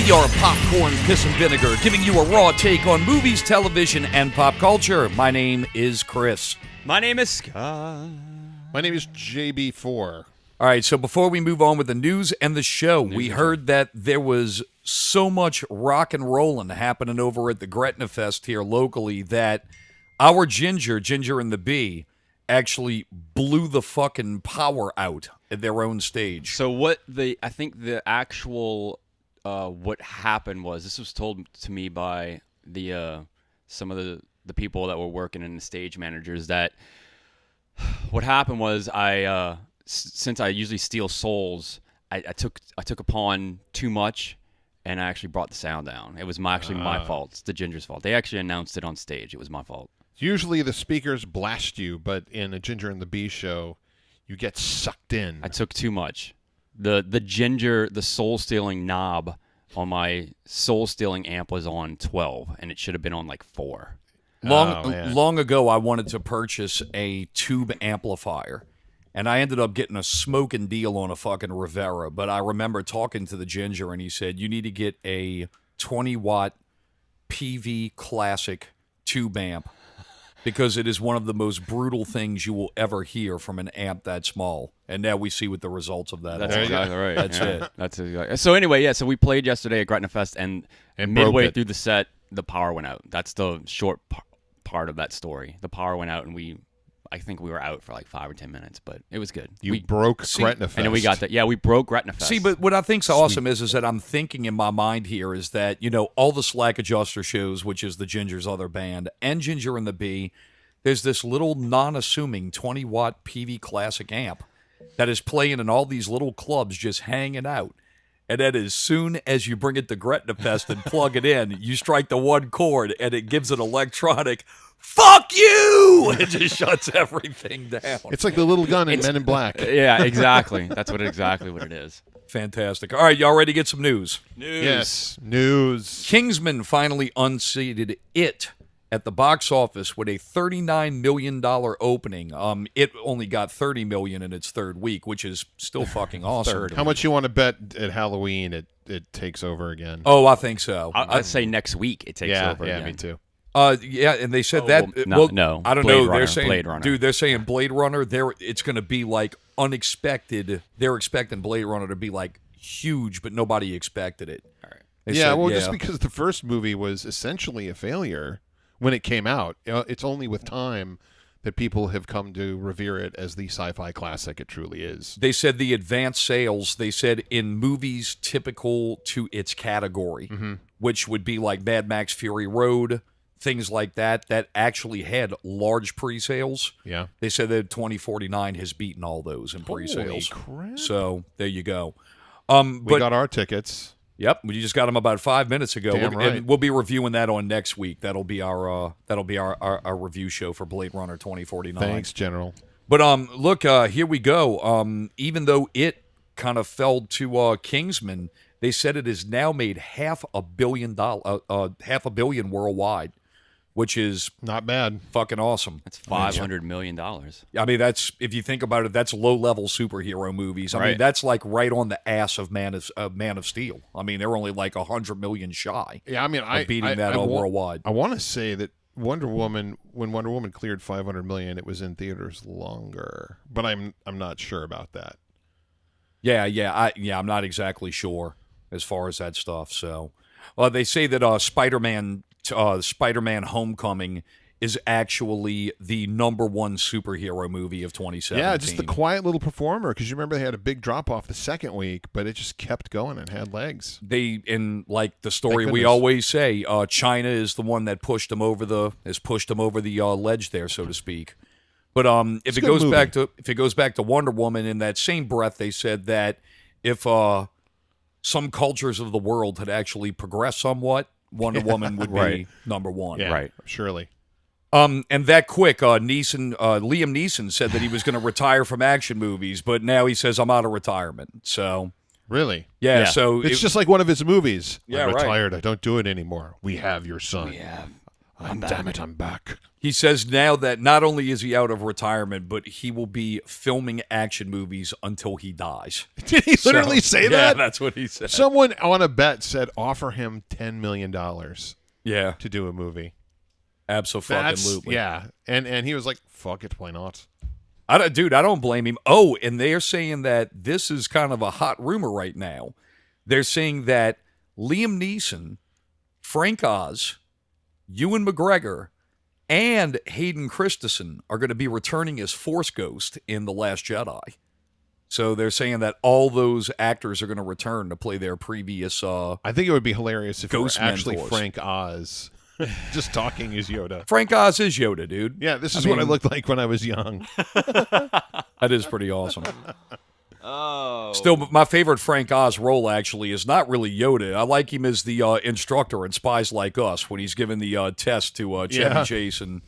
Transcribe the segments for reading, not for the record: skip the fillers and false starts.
We are Popcorn, Piss, and Vinegar, giving you a raw take on movies, television, and pop culture. My name is Chris. My name is Scott. My name is JB4. All right, so before we move on with the news and the show, we heard that there was so much rock and rollin' happening over at the Gretna Fest here locally that our Ginger and the Bee, actually blew the fucking power out at their own stage. So I think the actual what happened was, this was told to me by some of the people that were working in the stage managers, that what happened was since I usually steal souls, I took upon too much, and I actually brought the sound down. It was my fault. It's the Ginger's fault. They actually announced it on stage. It was my fault. Usually the speakers blast you, but in a Ginger and the Bee show, you get sucked in. I took too much. The soul-stealing knob on my soul-stealing amp was on 12, and it should have been on like 4. Long ago, I wanted to purchase a tube amplifier, and I ended up getting a smoking deal on a fucking Rivera, but I remember talking to the Ginger, and he said, you need to get a 20-watt PV Classic tube amp, because it is one of the most brutal things you will ever hear from an amp that small. And now we see what the results of that are. That's exactly right. That's it. That's exactly. So anyway, so we played yesterday at Gretna Fest, and midway through the set, the power went out. That's the short part of that story. The power went out, and I think we were out for like 5 or 10 minutes, but it was good. We broke Gretna Fest. And then we got that. Yeah, we broke Gretna Fest. See, but what I think's awesome is that I'm thinking in my mind here is that, all the Slack Adjuster shows, which is the Ginger's other band, and Ginger and the Bee, there's this little non-assuming 20-watt PV Classic amp that is playing in all these little clubs just hanging out. And then as soon as you bring it to Gretna Fest and plug it in, you strike the one chord and it gives an electronic, fuck you! It just shuts everything down. It's like the little gun in Men in Black. Yeah, exactly. That's exactly what it is. Fantastic. All right, y'all ready to get some news? Yes, news. Kingsman finally unseated It at the box office with a $39 million opening. It only got $30 million in its third week, which is still fucking awesome. How much you want to bet at Halloween it takes over again? Oh, I think so. I'd say next week it takes over again. Yeah, me too. Yeah, and they said that. No, I don't Blade know. Runner, They're saying, Blade Runner. Dude, they're saying Blade Runner. It's going to be like unexpected. They're expecting Blade Runner to be like huge, but nobody expected it. All right. Just because the first movie was essentially a failure when it came out. It's only with time that people have come to revere it as the sci-fi classic it truly is. They said the advanced sales, they said in movies typical to its category, which would be like Mad Max Fury Road, things like that actually had large pre-sales. Yeah. They said that 2049 has beaten all those in pre-sales. Holy crap. So there you go. We got our tickets. Yep, we just got them about 5 minutes ago. Damn right. And we'll be reviewing that on next week. That'll be our review show for Blade Runner 2049. Thanks, General. But look, here we go. Even though it kind of fell to Kingsman, they said it has now made $500 million worldwide, which is not bad. Fucking awesome. That's $500 million. I mean, that's, if you think about it, that's low-level superhero movies. I mean, that's like right on the ass of Man of Steel. I mean, they're only like 100 million shy. Yeah, I mean, of beating that worldwide. I want to say that when Wonder Woman cleared 500 million, it was in theaters longer, but I'm not sure about that. I'm not exactly sure as far as that stuff. So, they say that Spider-Man Homecoming is actually the #1 superhero movie of 2017. Yeah, just the quiet little performer, because you remember they had a big drop-off the second week, but it just kept going and had legs. Like the story we always say, China is the one that pushed them over the ledge there, so to speak. But if it goes back to Wonder Woman, in that same breath, they said that if some cultures of the world had actually progressed somewhat, Wonder Woman would be #1. Yeah, right, surely. And that quick, Liam Neeson said that he was going to retire from action movies, but now he says, I'm out of retirement. So really? Yeah. So it's just like one of his movies. Yeah, I'm right. retired. I don't do it anymore. We have your son. Yeah. Damn it, I'm back. He says now that not only is he out of retirement, but he will be filming action movies until he dies. Did he literally say Yeah, that? that's what he said. Someone on a bet said offer him $10 million Yeah, to do a movie. absolutely. Yeah. And he was like, fuck it, why not? I don't blame him. Oh, and they're saying that this is kind of a hot rumor right now. They're saying that Liam Neeson, Frank Oz, Ewan McGregor, and Hayden Christensen are going to be returning as Force Ghost in The Last Jedi. So they're saying that all those actors are going to return to play their previous I think it would be hilarious if it were Ghost actually mentors. Frank Oz just talking as Yoda. Frank Oz is Yoda, dude. Yeah, this is what I looked like when I was young. That is pretty awesome. Oh. Still, my favorite Frank Oz role actually is not really Yoda. I like him as the instructor in Spies Like Us when he's giving the test to Chevy Yeah. Chase, and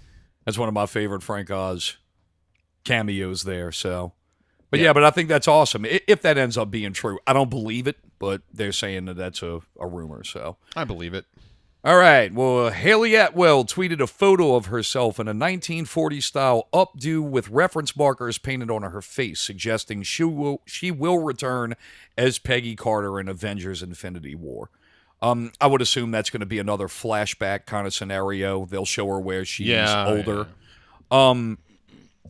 that's one of my favorite Frank Oz cameos there. So, but yeah, but I think that's awesome if that ends up being true. I don't believe it, but they're saying that that's a rumor. So, I believe it. all right. Well, Haley Atwell tweeted a photo of herself in a 1940s-style updo with reference markers painted on her face, suggesting she will return as Peggy Carter in Avengers Infinity War. I would assume that's going to be another flashback kind of scenario. They'll show her where she's older. Yeah.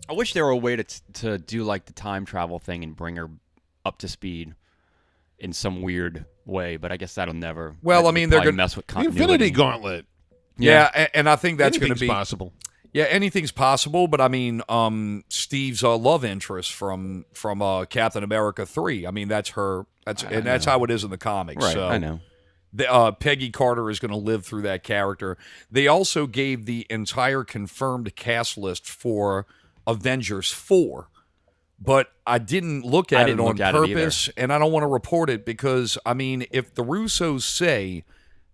I wish there were a way to do like the time travel thing and bring her up to speed in some weird way, but I guess that'll never. Well, that I mean, would they're probably gonna- mess with The continuity. Infinity Gauntlet. Yeah, and I think that's going to Anything's be possible. Yeah, anything's possible, but I mean, Steve's love interest from Captain America 3. I mean, that's her. That's how it is in the comics. Right, So I know. Peggy Carter is going to live through that character. They also gave the entire confirmed cast list for Avengers 4, but I didn't look at it on purpose, and I don't want to report it because, I mean, if the Russos say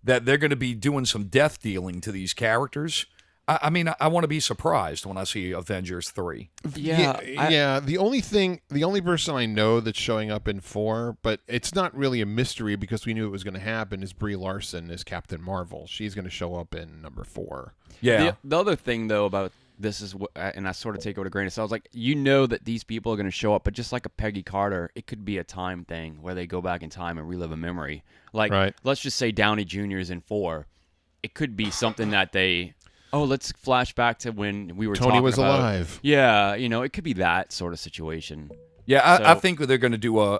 that they're going to be doing some death dealing to these characters, I mean, I want to be surprised when I see Avengers 3. Yeah, The only person I know that's showing up in 4, but it's not really a mystery because we knew it was going to happen, is Brie Larson as Captain Marvel. She's going to show up in number 4. Yeah. The other thing though about this is, and I sort of take it with a grain of salt. Like, you know that these people are going to show up, but just like a Peggy Carter, it could be a time thing where they go back in time and relive a memory. Like, Right. let's just say Downey Jr. is in 4. It could be something that they, let's flash back to when we were Tony talking was about, alive. Yeah, it could be that sort of situation. Yeah, I So- think they're going to do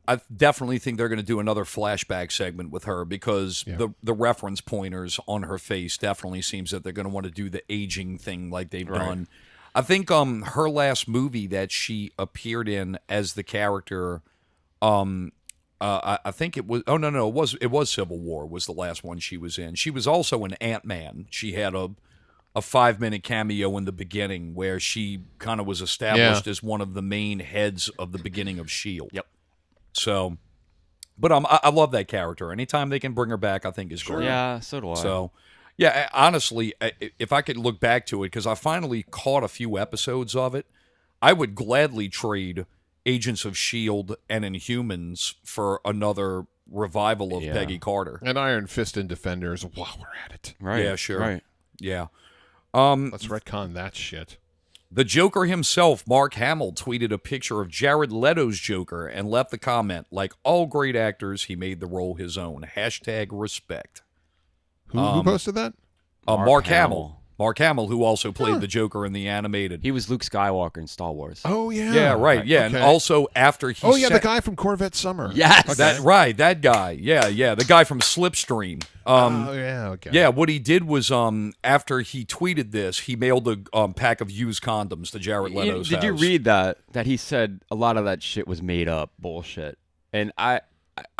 I definitely think they're going to do another flashback segment with her because the reference pointers on her face definitely seems that they're going to want to do the aging thing like they've done. I think her last movie that she appeared in as the character, I think it was it was Civil War was the last one she was in. She was also in Ant-Man. She had a 5-minute cameo in the beginning where she kind of was established as one of the main heads of the beginning of S.H.I.E.L.D. Yep. So, but I love that character. Anytime they can bring her back, I think is great. Yeah, so do I. So, yeah, honestly, if I could look back to it, because I finally caught a few episodes of it, I would gladly trade Agents of S.H.I.E.L.D. and Inhumans for another revival of Peggy Carter. And Iron Fist and Defenders while we're at it. Right. Yeah, sure. Right. Yeah. Let's retcon that shit. The Joker himself, Mark Hamill, tweeted a picture of Jared Leto's Joker and left the comment, like all great actors, he made the role his own. #respect. Who posted that? Mark Hamill. Mark Hamill, who also played the Joker in the animated. He was Luke Skywalker in Star Wars. Oh, yeah. Yeah, right. Yeah, and Okay. also after he the guy from Corvette Summer. Yes. that guy. Yeah, the guy from Slipstream. Okay. Yeah, what he did was after he tweeted this, he mailed a pack of used condoms to Jared Leto's Did you house. read that he said a lot of that shit was made up bullshit? And I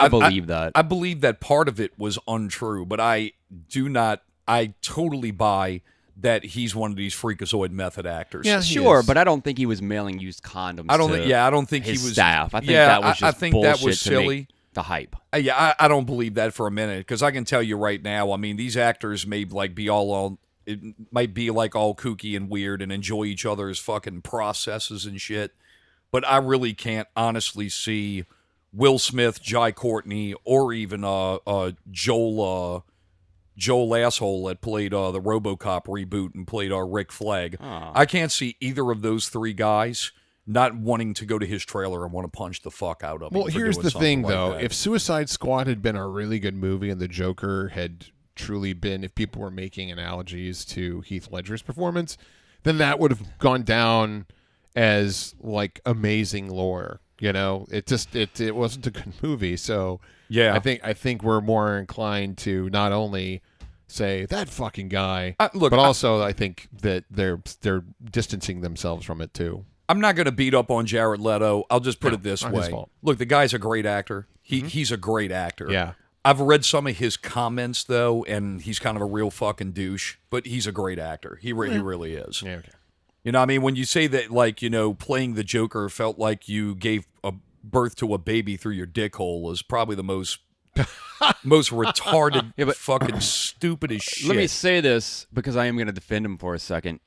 believe that. I believe that part of it was untrue, but I totally buy that he's one of these freakazoid method actors. Yeah, he Sure, is. but I don't think he was mailing used condoms. I don't to think. Yeah, I don't think his he was. staff. I think yeah, that was just I think that was bullshit to silly. make the hype. I don't believe that for a minute because I can tell you right now. I mean, these actors may be all it might be like all kooky and weird and enjoy each other's fucking processes and shit, but I really can't honestly see Will Smith, Jai Courtney, or even Joel Joel Asshole that played the RoboCop reboot and played Rick Flag. Oh. I can't see either of those three guys not wanting to go to his trailer and want to punch the fuck out of him. Well, for here's doing the something thing, like though. that. If Suicide Squad had been a really good movie and the Joker had truly been, if people were making analogies to Heath Ledger's performance, then that would have gone down as like amazing lore. You know, it wasn't a good movie. So Yeah. I think we're more inclined to not only say that fucking guy, Look, but also I think that they're distancing themselves from it too. I'm not going to beat up on Jared Leto. I'll just put it this not his way. fault. Look, the guy's a great actor. He's a great actor. Yeah. I've read some of his comments, though, and he's kind of a real fucking douche, but he's a great actor. He really is. Yeah. Okay. You know, I mean, when you say that, like, you know, playing the Joker felt like you gave a birth to a baby through your dick hole is probably the most retarded, Yeah, but- fucking stupid as shit. Let me say this because I am going to defend him for a second.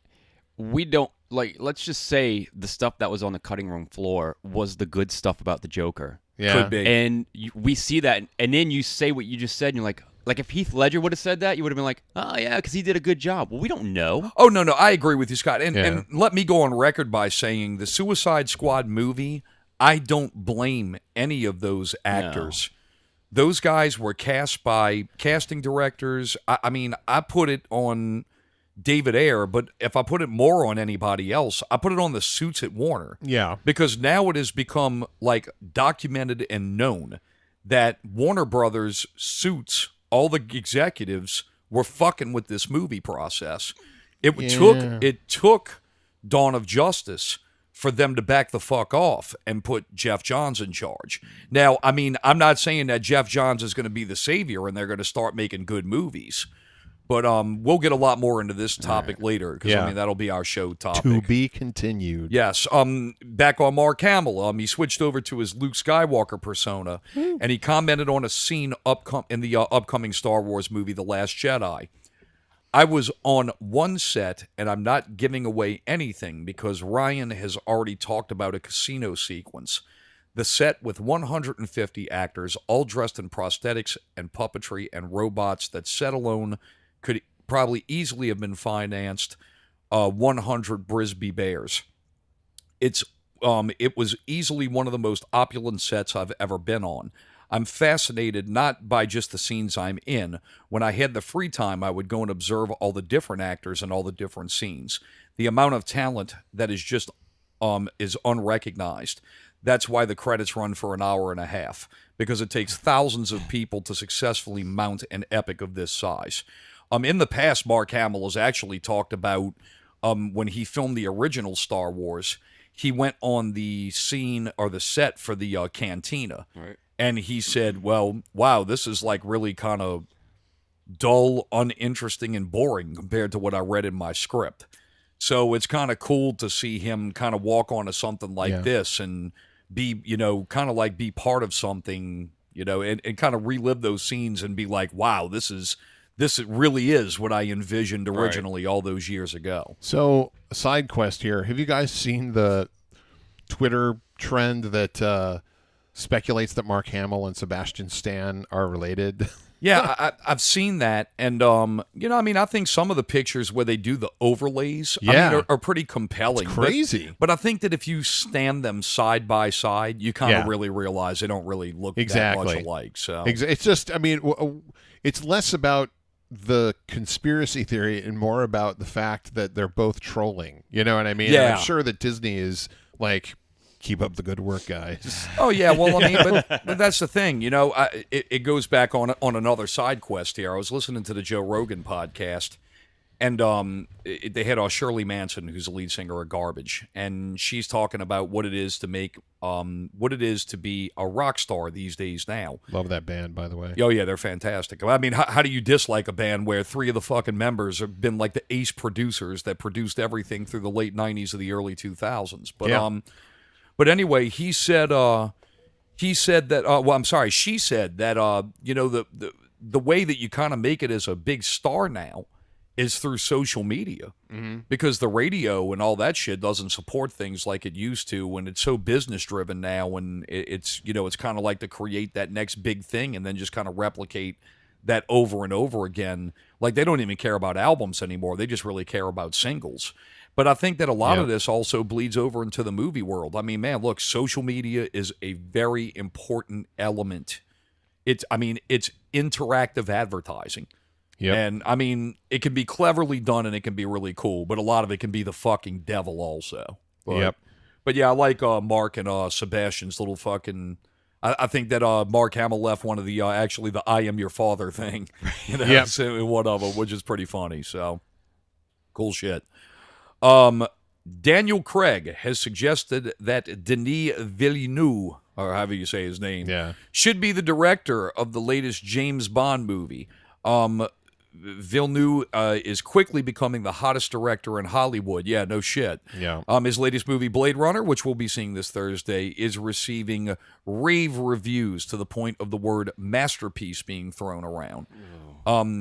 We don't let's just say the stuff that was on the cutting room floor was the good stuff about the Joker. Yeah. Could be. And we see that, and then you say what you just said, and you're like if Heath Ledger would have said that, you would have been like, oh yeah, because he did a good job. Well, we don't know. Oh, no, I agree with you, Scott. And, Yeah. and let me go on record by saying the Suicide Squad movie, I don't blame any of those actors. Those guys were cast by casting directors. I mean, I put it on David Ayer, but if I put it more on anybody else, I put it on the suits at Warner. Yeah. Because now it has become like documented and known that Warner Brothers suits, all the executives were fucking with this movie process. It took Dawn of Justice for them to back the fuck off and put Jeff Johns in charge. Now, I mean, I'm not saying that Jeff Johns is going to be the savior and they're going to start making good movies. But we'll get a lot more into this topic later because Yeah. I mean that'll be our show topic. To be continued. Yes. Back on Mark Hamill, he switched over to his Luke Skywalker persona, and he commented on a scene in the upcoming Star Wars movie, The Last Jedi. I was on one set, and I'm not giving away anything because Ryan has already talked about a casino sequence. The set with 150 actors, all dressed in prosthetics and puppetry and robots that set alone could probably easily have been financed 100 Brisbee Bears. It was easily one of the most opulent sets I've ever been on. I'm fascinated not by just the scenes I'm in. When I had the free time, I would go and observe all the different actors and all the different scenes. The amount of talent that is just is unrecognized. That's why the credits run for an hour and a half, because it takes thousands of people to successfully mount an epic of this size. In the past, Mark Hamill has actually talked about when he filmed the original Star Wars, he went on the scene or the set for the cantina. Right. And he said, well, wow, this is like really kind of dull, uninteresting, and boring compared to what I read in my script. So it's kind of cool to see him kind of walk onto something like this and be, you know, kind of like be part of something, you know, and kind of relive those scenes and be like, wow, this really is what I envisioned originally all those years ago. So, a side quest here. Have you guys seen the Twitter trend that speculates that Mark Hamill and Sebastian Stan are related? Yeah, I've seen that, and you know, I mean, I think some of the pictures where they do the overlays, are pretty compelling. It's crazy. But I think that if you stand them side by side, you kind of really realize they don't really look that much alike. So It's just, I mean, it's less about the conspiracy theory and more about the fact that they're both trolling. You know what I mean? Yeah. And I'm sure that Disney is like, keep up the good work, guys. Oh yeah, well I mean, but that's the thing, you know. It goes back on another side quest here. I was listening to the Joe Rogan podcast, and they had Shirley Manson, who's the lead singer of Garbage, and she's talking about what it is to be a rock star these days now. Love that band, by the way. Oh yeah, they're fantastic. I mean, how do you dislike a band where 3 of the fucking members have been like the ace producers that produced everything through the late '90s to the early 2000s? But But anyway, she said that you know, the way that you kind of make it as a big star now is through social media, because the radio and all that shit doesn't support things like it used to, and it's so business driven now, and it's, you know, it's kind of like to create that next big thing and then just kind of replicate that over and over again. Like, they don't even care about albums anymore. They just really care about singles. But I think that a lot of this also bleeds over into the movie world. I mean, man, look, social media is a very important element. It's interactive advertising. Yep. And, I mean, it can be cleverly done and it can be really cool, but a lot of it can be the fucking devil also. But yeah, I like Mark and Sebastian's little fucking... I think that Mark Hamill left one of the, actually, the I Am Your Father thing, in one of them, which is pretty funny. So, cool shit. Daniel Craig has suggested that Denis Villeneuve, or however you say his name, should be the director of the latest James Bond movie. Villeneuve is quickly becoming the hottest director in Hollywood. Yeah, no shit. Yeah. His latest movie, Blade Runner, which we'll be seeing this Thursday, is receiving rave reviews to the point of the word masterpiece being thrown around.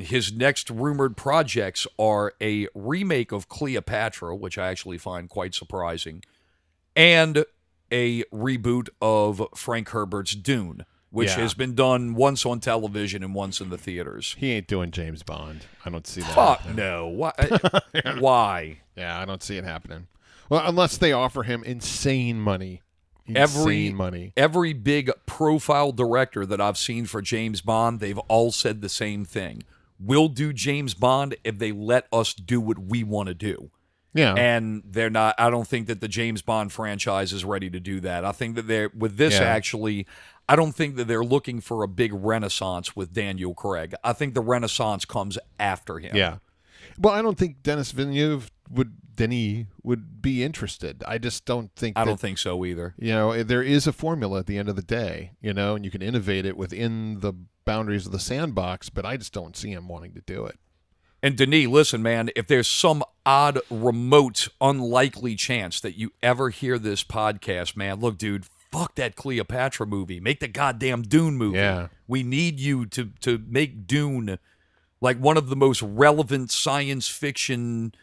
His next rumored projects are a remake of Cleopatra, which I actually find quite surprising, and a reboot of Frank Herbert's Dune, which has been done once on television and once in the theaters. He ain't doing James Bond. I don't see that. Fuck happening. no. Why? Why? Yeah, I don't see it happening. Well, unless they offer him insane money. Every big profile director that I've seen for James Bond, they've all said the same thing. We'll do James Bond if they let us do what we want to do. Yeah. And they're not. I don't think that the James Bond franchise is ready to do that. I think that they're with this actually. I don't think that they're looking for a big renaissance with Daniel Craig. I think the renaissance comes after him. Yeah. Well, I don't think Denis Villeneuve would be interested. I just don't think I don't think so either. You know, there is a formula at the end of the day, you know, and you can innovate it within the boundaries of the sandbox, but I just don't see him wanting to do it. And Denis, listen, man, if there's some odd, remote, unlikely chance that you ever hear this podcast, man, look, dude, fuck that Cleopatra movie. Make the goddamn Dune movie. Yeah. We need you to make Dune like one of the most relevant science fiction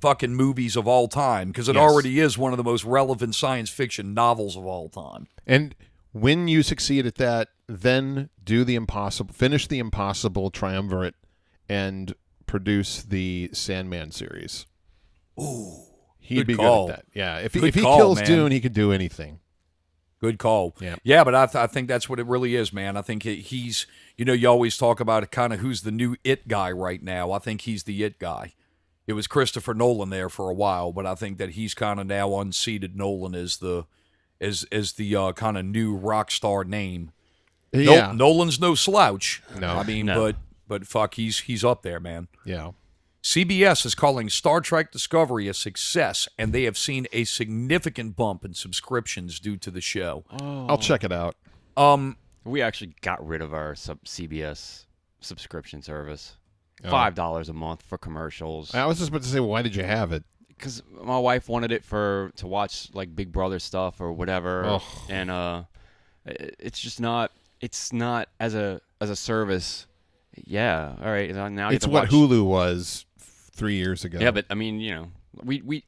fucking movies of all time, because it already is one of the most relevant science fiction novels of all time. And when you succeed at that, then do the impossible, finish the impossible triumvirate, and produce the Sandman series. Ooh, he'd be call. good at that. Yeah, if Good he call, kills man. Dune, he could do anything. Good call. Yeah, but I think that's what it really is, man. I think he's, you know, you always talk about kind of who's the new it guy right now. I think he's the it guy. It was Christopher Nolan there for a while, but I think that he's kind of now unseated Nolan as the kind of new rock star name. Yeah. Nolan's no slouch. No. I mean, but fuck, he's up there, man. Yeah. CBS is calling Star Trek Discovery a success, and they have seen a significant bump in subscriptions due to the show. I'll check it out. We actually got rid of our CBS subscription service. $5 a month for commercials. I was just about to say, well, why did you have it? Because my wife wanted it to watch like Big Brother stuff or whatever, and it's just not. It's not as a service. Yeah, all right. Now It's what Hulu was 3 years ago. Yeah, but I mean, you know,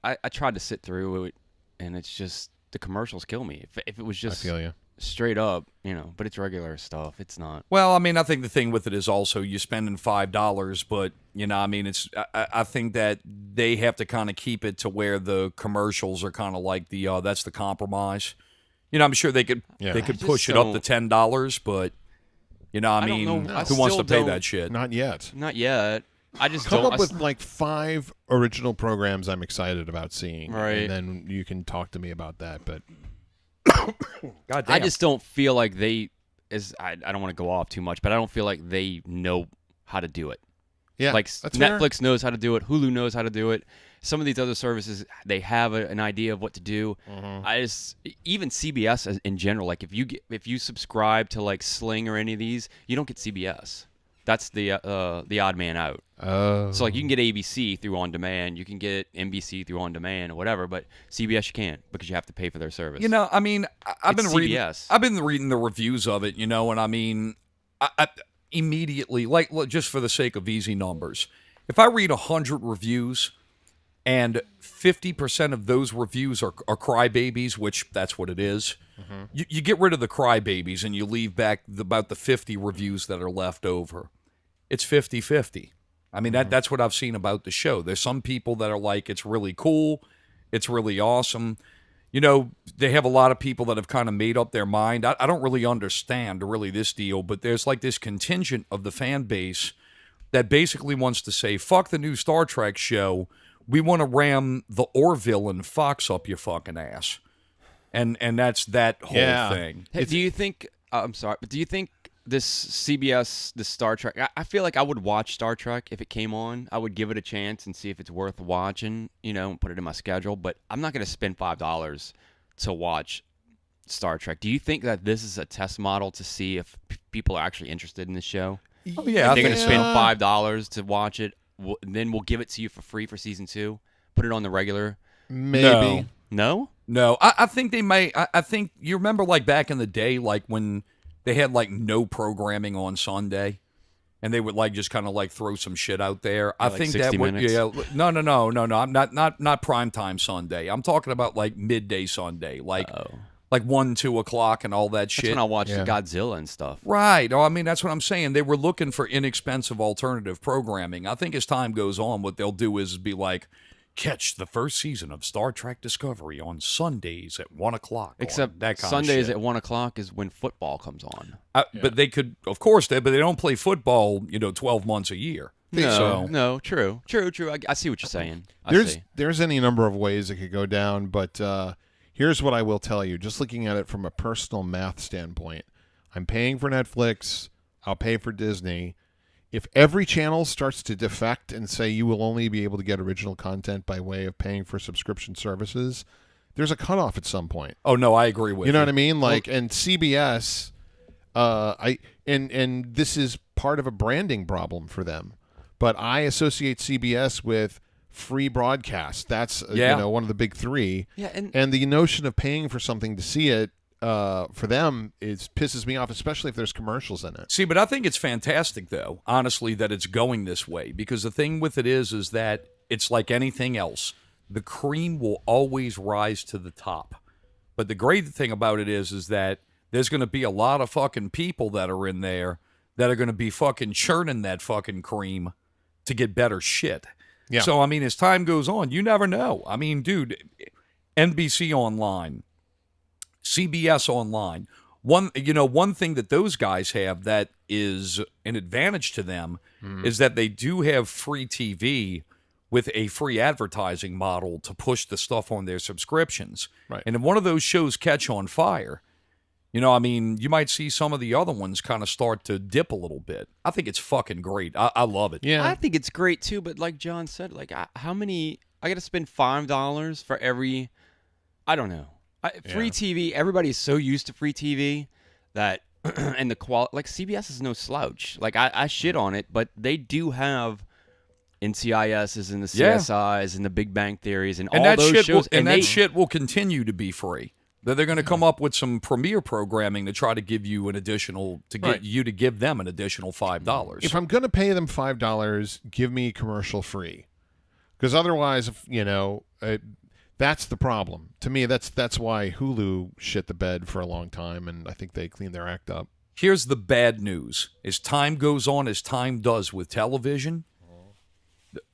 I tried to sit through it, and it's just the commercials kill me. If it was just I feel you. Straight up, you know, but it's regular stuff. It's not. Well, I mean, I think the thing with it is also you're spending $5, but you know, I mean, it's. I think that they have to kind of keep it to where the commercials are kind of like the that's the compromise. You know, I'm sure they could push it up to $10, but you know, I mean, don't know. who wants to pay that shit? Not yet. Not yet. I just Come don't. up with like 5 original programs I'm excited about seeing, right? And then you can talk to me about that. But God damn. I just don't feel like I don't want to go off too much, but I don't feel like they know how to do it. Yeah, like that's Netflix fair. knows how to do it. Hulu knows how to do it. Some of these other services, they have an idea of what to do. Even CBS in general, like if you subscribe to like Sling or any of these, you don't get CBS. That's the odd man out. Oh. So like you can get ABC through on demand, you can get NBC through on demand or whatever, but CBS you can't because you have to pay for their service. You know, I mean, I've been reading the reviews of it, you know, and I mean, I immediately, like, just for the sake of easy numbers, if I read 100 reviews and 50% of those reviews are crybabies, which that's what it is, you get rid of the crybabies and you leave back about the 50 reviews that are left over. it's 50-50. I mean, that's what I've seen about the show. There's some people that are like, it's really cool, it's really awesome. You know, they have a lot of people that have kind of made up their mind. I don't really understand really this deal, but there's like this contingent of the fan base that basically wants to say, fuck the new Star Trek show. We want to ram the Orville and Fox up your fucking ass. And that's that whole thing. Hey, do you think, I'm sorry, but do you think this CBS, this Star Trek, I feel like I would watch Star Trek if it came on. I would give it a chance and see if it's worth watching, you know, and put it in my schedule. But I'm not going to spend $5 to watch Star Trek. Do you think that this is a test model to see if people are actually interested in the show? Oh, yeah. They're going to spend $5 to watch it, then we'll give it to you for free for season 2, put it on the regular. Maybe. No? No, I think they may. I think you remember like back in the day, like when they had like no programming on Sunday, and they would like just kind of like throw some shit out there. I Like think 60 that would. minutes? Yeah, no. I'm not primetime Sunday. I'm talking about like midday Sunday, like 1-2 o'clock and all that That's shit. when I watched Godzilla and stuff. Right. Oh, I mean, that's what I'm saying. They were looking for inexpensive alternative programming. I think as time goes on, what they'll do is be like, catch the first season of Star Trek Discovery on Sundays at 1 o'clock. Except that kind Sundays of shit. at 1 o'clock is when football comes on. But they could, of course, but they don't play football, 12 months a year. No, true. I see what you're saying. There's any number of ways it could go down, but here's what I will tell you. Just looking at it from a personal math standpoint, I'm paying for Netflix. I'll pay for Disney. If every channel starts to defect and say you will only be able to get original content by way of paying for subscription services, there's a cutoff at some point. Oh no, I agree with you. You know what I mean? Like, and CBS, and this is part of a branding problem for them. But I associate CBS with free broadcast. That's one of the big three. Yeah, and the notion of paying for something to see it for them pisses me off, especially if there's commercials in it. See, but I think it's fantastic, though, honestly, that it's going this way. Because the thing with it is that it's like anything else. The cream will always rise to the top. But the great thing about it is that there's going to be a lot of fucking people that are in there that are going to be fucking churning that fucking cream to get better shit. Yeah. So, I mean, as time goes on, you never know. I mean, dude, NBC Online, CBS Online. One thing that those guys have that is an advantage to them is that they do have free TV with a free advertising model to push the stuff on their subscriptions. Right. And if one of those shows catch on fire, I mean, you might see some of the other ones kind of start to dip a little bit. I think it's fucking great. I love it. Yeah. I think it's great too, but like John said, like how many? I got to spend $5 for every. I don't know. Free TV. Everybody's so used to free TV that, and the quality. Like CBS is no slouch. Like I shit on it, but they do have NCISs and the CSIs and the Big Bang Theories and all that those shit shows. That shit will continue to be free. That they're going to come up with some premiere programming to try to give you an additional you to give them an additional $5. If I'm going to pay them $5, give me commercial free, because otherwise, that's the problem. To me, that's why Hulu shit the bed for a long time, and I think they cleaned their act up. Here's the bad news: as time goes on, as time does with television,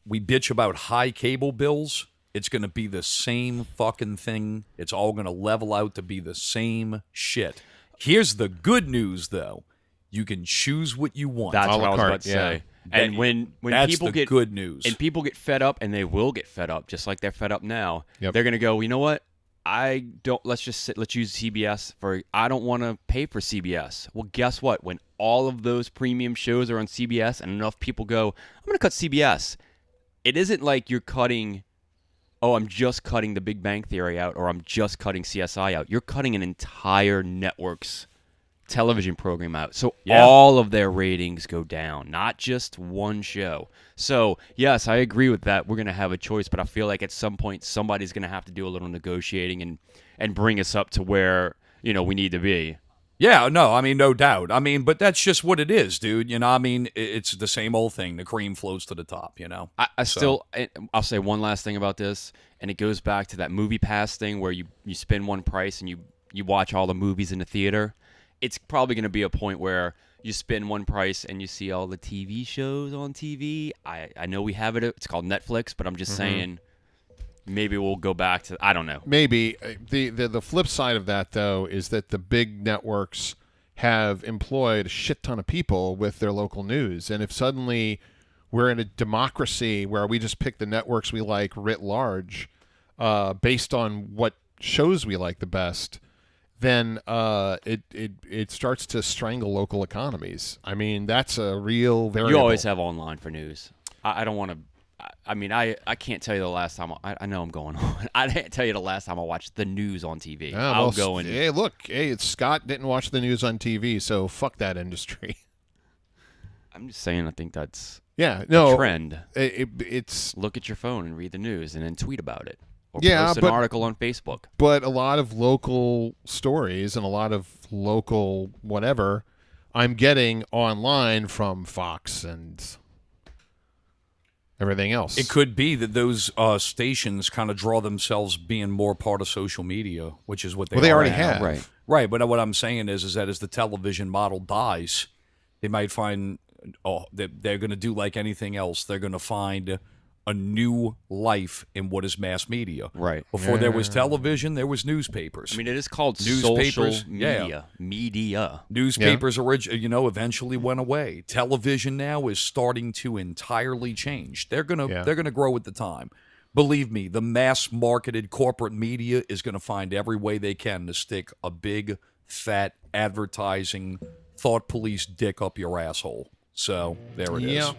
we bitch about high cable bills. It's going to be the same fucking thing. It's all going to level out to be the same shit. Here's the good news, though. You can choose what you want. That's what I was carte, about to say. And when that's people the get good news, and people get fed up, and they will get fed up, just like they're fed up now. Yep. They're gonna go. You know what? Let's use CBS for. I don't want to pay for CBS. Well, guess what? When all of those premium shows are on CBS, and enough people go, I'm gonna cut CBS. It isn't like you're cutting. Oh, I'm just cutting the Big Bang Theory out, or I'm just cutting CSI out. You're cutting an entire network's television program out. So all of their ratings go down, not just one show. So, yes, I agree with that. We're going to have a choice, but I feel like at some point somebody's going to have to do a little negotiating and bring us up to where, we need to be. Yeah, no, I mean, no doubt. I mean, but that's just what it is, dude. I mean, it's the same old thing. The cream flows to the top, I'll say one last thing about this, and it goes back to that movie pass thing where you spend one price and you watch all the movies in the theater. It's probably going to be a point where you spend one price and you see all the TV shows on TV. I know we have it. It's called Netflix, but I'm just saying maybe we'll go back to, I don't know. Maybe. The flip side of that, though, is that the big networks have employed a shit ton of people with their local news. And if suddenly we're in a democracy where we just pick the networks we like writ large based on what shows we like the best, then it starts to strangle local economies. I mean, that's a real variable. You always have online for news. I don't want to. I mean, I can't tell you the last time. I know I'm going on. I can't tell you the last time I watched the news on TV. I'll go and. Hey, look. Hey, Scott didn't watch the news on TV, so fuck that industry. I'm just saying. I think that's a trend. It's look at your phone and read the news, and then tweet about it. Or Yeah, post an article on Facebook. But a lot of local stories and a lot of local whatever I'm getting online from Fox and everything else. It could be that those stations kind of draw themselves being more part of social media, which is what they already now. have. Right. Right, but what I'm saying is that as the television model dies, they might find that they're going to do like anything else. They're going to find a new life in what is mass media. Right. Before there was television, there was newspapers. I mean, it is called Newspapers, social media. Media. Newspapers eventually went away. Television now is starting to entirely change. They're gonna grow with the time. Believe me, the mass marketed corporate media is gonna find every way they can to stick a big, fat advertising thought police dick up your asshole. So there it is.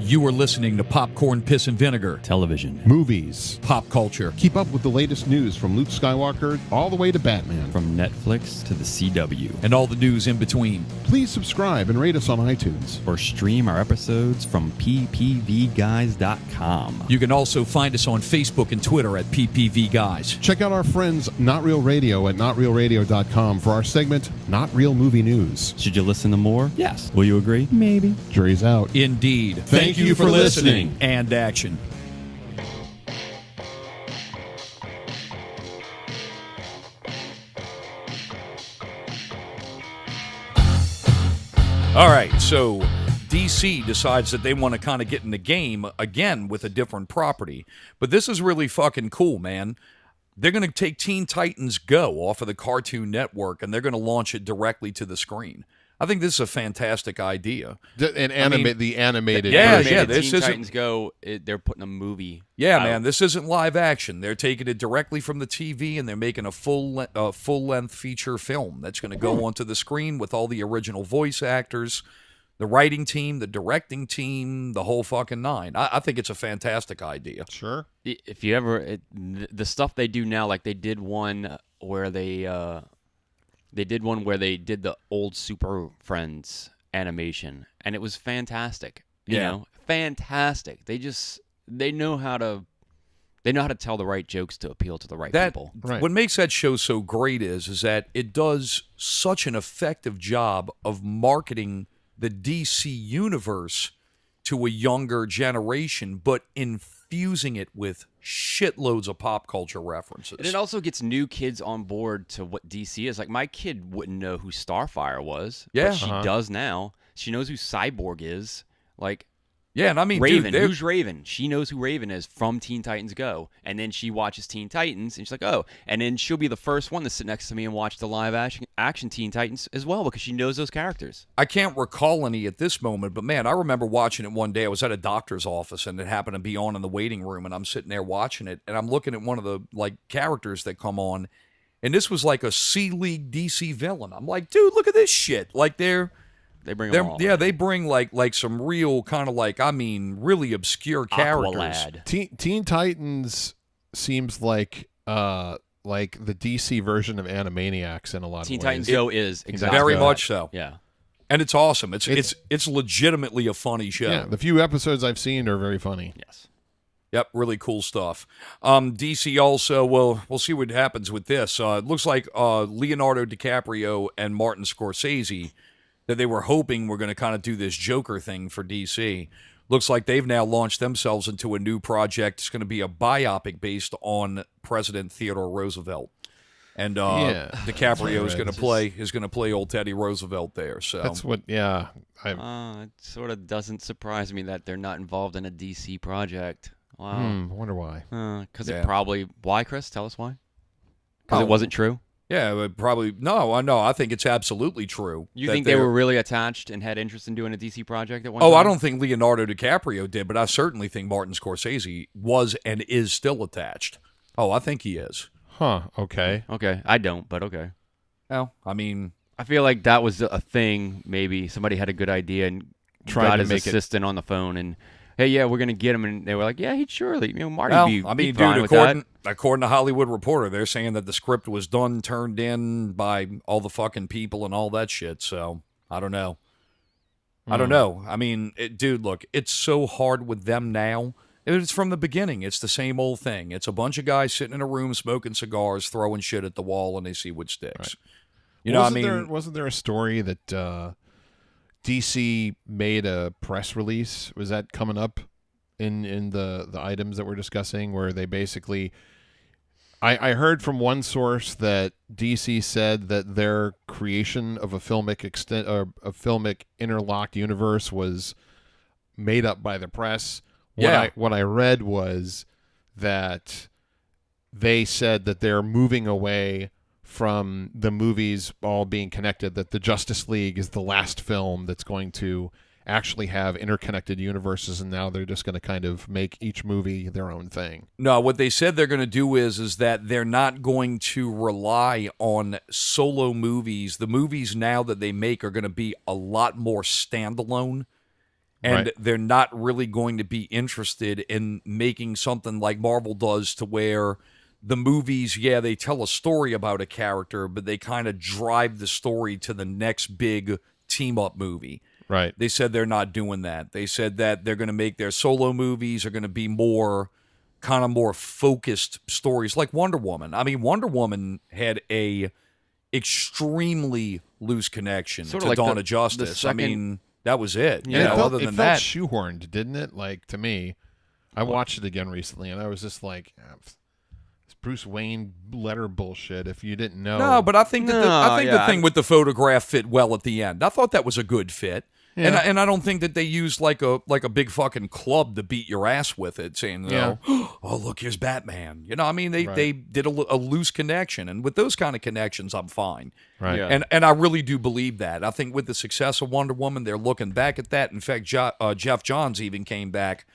You are listening to Popcorn, Piss, and Vinegar. Television. Movies. Pop culture. Keep up with the latest news from Luke Skywalker all the way to Batman. From Netflix to the CW. And all the news in between. Please subscribe and rate us on iTunes. Or stream our episodes from PPVGuys.com. You can also find us on Facebook and Twitter at PPVGuys. Check out our friends Not Real Radio at NotRealRadio.com for our segment, Not Real Movie News. Should you listen to more? Yes. Will you agree? Maybe. Jury's out. Indeed. Thank you for listening. And action. All right, so DC decides that they want to kind of get in the game again with a different property. But this is really fucking cool, man. They're going to take Teen Titans Go off of the Cartoon Network, and they're going to launch it directly to the screen. I think this is a fantastic idea. The animated Yeah, version. yeah. This Teen isn't. Titans Go. They're putting a movie. Yeah, out. man. This isn't live action. They're taking it directly from the TV, and they're making a full-length feature film that's going to go onto the screen with all the original voice actors, the writing team, the directing team, the whole fucking nine. I think it's a fantastic idea. Sure. If you ever the stuff they do now, like they did one where they did the old Super Friends animation, and it was fantastic. You know, fantastic. They know how to tell the right jokes to appeal to the right people. Right. What makes that show so great is that it does such an effective job of marketing the DC universe to a younger generation, but infusing it with shitloads of pop culture references. And it also gets new kids on board to what DC is. Like, my kid wouldn't know who Starfire was. Yeah. But she does now. She knows who Cyborg is. Like, Yeah, and I mean, Raven. dude, Who's Raven? She knows who Raven is from Teen Titans Go. And then she watches Teen Titans, and she's like, oh. And then she'll be the first one to sit next to me and watch the live action Teen Titans as well, because she knows those characters. I can't recall any at this moment, but man, I remember watching it one day. I was at a doctor's office, and it happened to be on in the waiting room, and I'm sitting there watching it, and I'm looking at one of the characters that come on, and this was like a C-League DC villain. I'm like, dude, look at this shit. Like They bring them all. yeah, they bring like some real kind of really obscure characters. Aqualad. Teen Titans seems like the DC version of Animaniacs in a lot of ways. Teen Titans Go is exactly Very that. much so. Yeah. And it's awesome. It's legitimately a funny show. Yeah, the few episodes I've seen are very funny. Yes. Yep, really cool stuff. DC also, we'll see what happens with this. It looks like Leonardo DiCaprio and Martin Scorsese, that they were hoping were going to kind of do this Joker thing for DC. Looks like they've now launched themselves into a new project. It's going to be a biopic based on President Theodore Roosevelt. And Yeah, DiCaprio is that's going to play old Teddy Roosevelt there. So That's what. Yeah, It sort of doesn't surprise me that they're not involved in a DC project. Wow. I wonder why. Because Yeah. it probably... Why, Chris? Tell us why. Because Oh. it wasn't true? yeah, but probably no. I think it's absolutely true. You that think they they're- were really attached and had interest in doing a DC project at one Oh, time? I don't think Leonardo DiCaprio did, but I certainly think Martin Scorsese was and is still attached. Oh, I think he is. Huh. Okay. Okay, I don't, but okay. Well, I mean, I feel like that was a thing. Maybe somebody had a good idea and Tried got to his make it- assistant on the phone and, hey, yeah, we're gonna get him, and they were like, yeah, he'd surely, Marty. well, Be, I be mean, fine dude, with that. according to Hollywood Reporter, they're saying that the script was done, turned in by all the fucking people and all that shit. So I don't know. I don't know. I mean, dude, look, it's so hard with them now. It's from the beginning. It's the same old thing. It's a bunch of guys sitting in a room smoking cigars, throwing shit at the wall, and they see what sticks. You know, Wasn't there a story that DC made a press release? Was that coming up in the items that we're discussing, where they basically? I heard from one source that DC said that their creation of a filmic interlocked universe was made up by the press. What I read was that they said that they're moving away from the movies all being connected, that the Justice League is the last film that's going to actually have interconnected universes, and now they're just going to kind of make each movie their own thing. No, what they said they're going to do is that they're not going to rely on solo movies. The movies now that they make are going to be a lot more standalone, and Right. they're not really going to be interested in making something like Marvel does, to where the movies, yeah, they tell a story about a character, but they kind of drive the story to the next big team-up movie. Right. They said they're not doing that. They said that they're going to make their solo movies are going to be more focused stories, like Wonder Woman. I mean, Wonder Woman had a extremely loose connection Sort of to like Dawn the of Justice. I second- mean, that was it. And You know, other it than felt that, shoehorned, didn't it? Like, to me, I watched it again recently, and I was just like, it's Bruce Wayne letter bullshit. If you didn't know, no. But I think that the yeah, thing with the photograph fit well at the end. I thought that was a good fit. Yeah. And I don't think that they used like a big fucking club to beat your ass with it, saying, you know, oh, look, here's Batman. You know, I mean, they did a loose connection, and with those kind of connections, I'm fine. right? Yeah. And I really do believe that. I think with the success of Wonder Woman, they're looking back at that. In fact, Jeff Johns even came back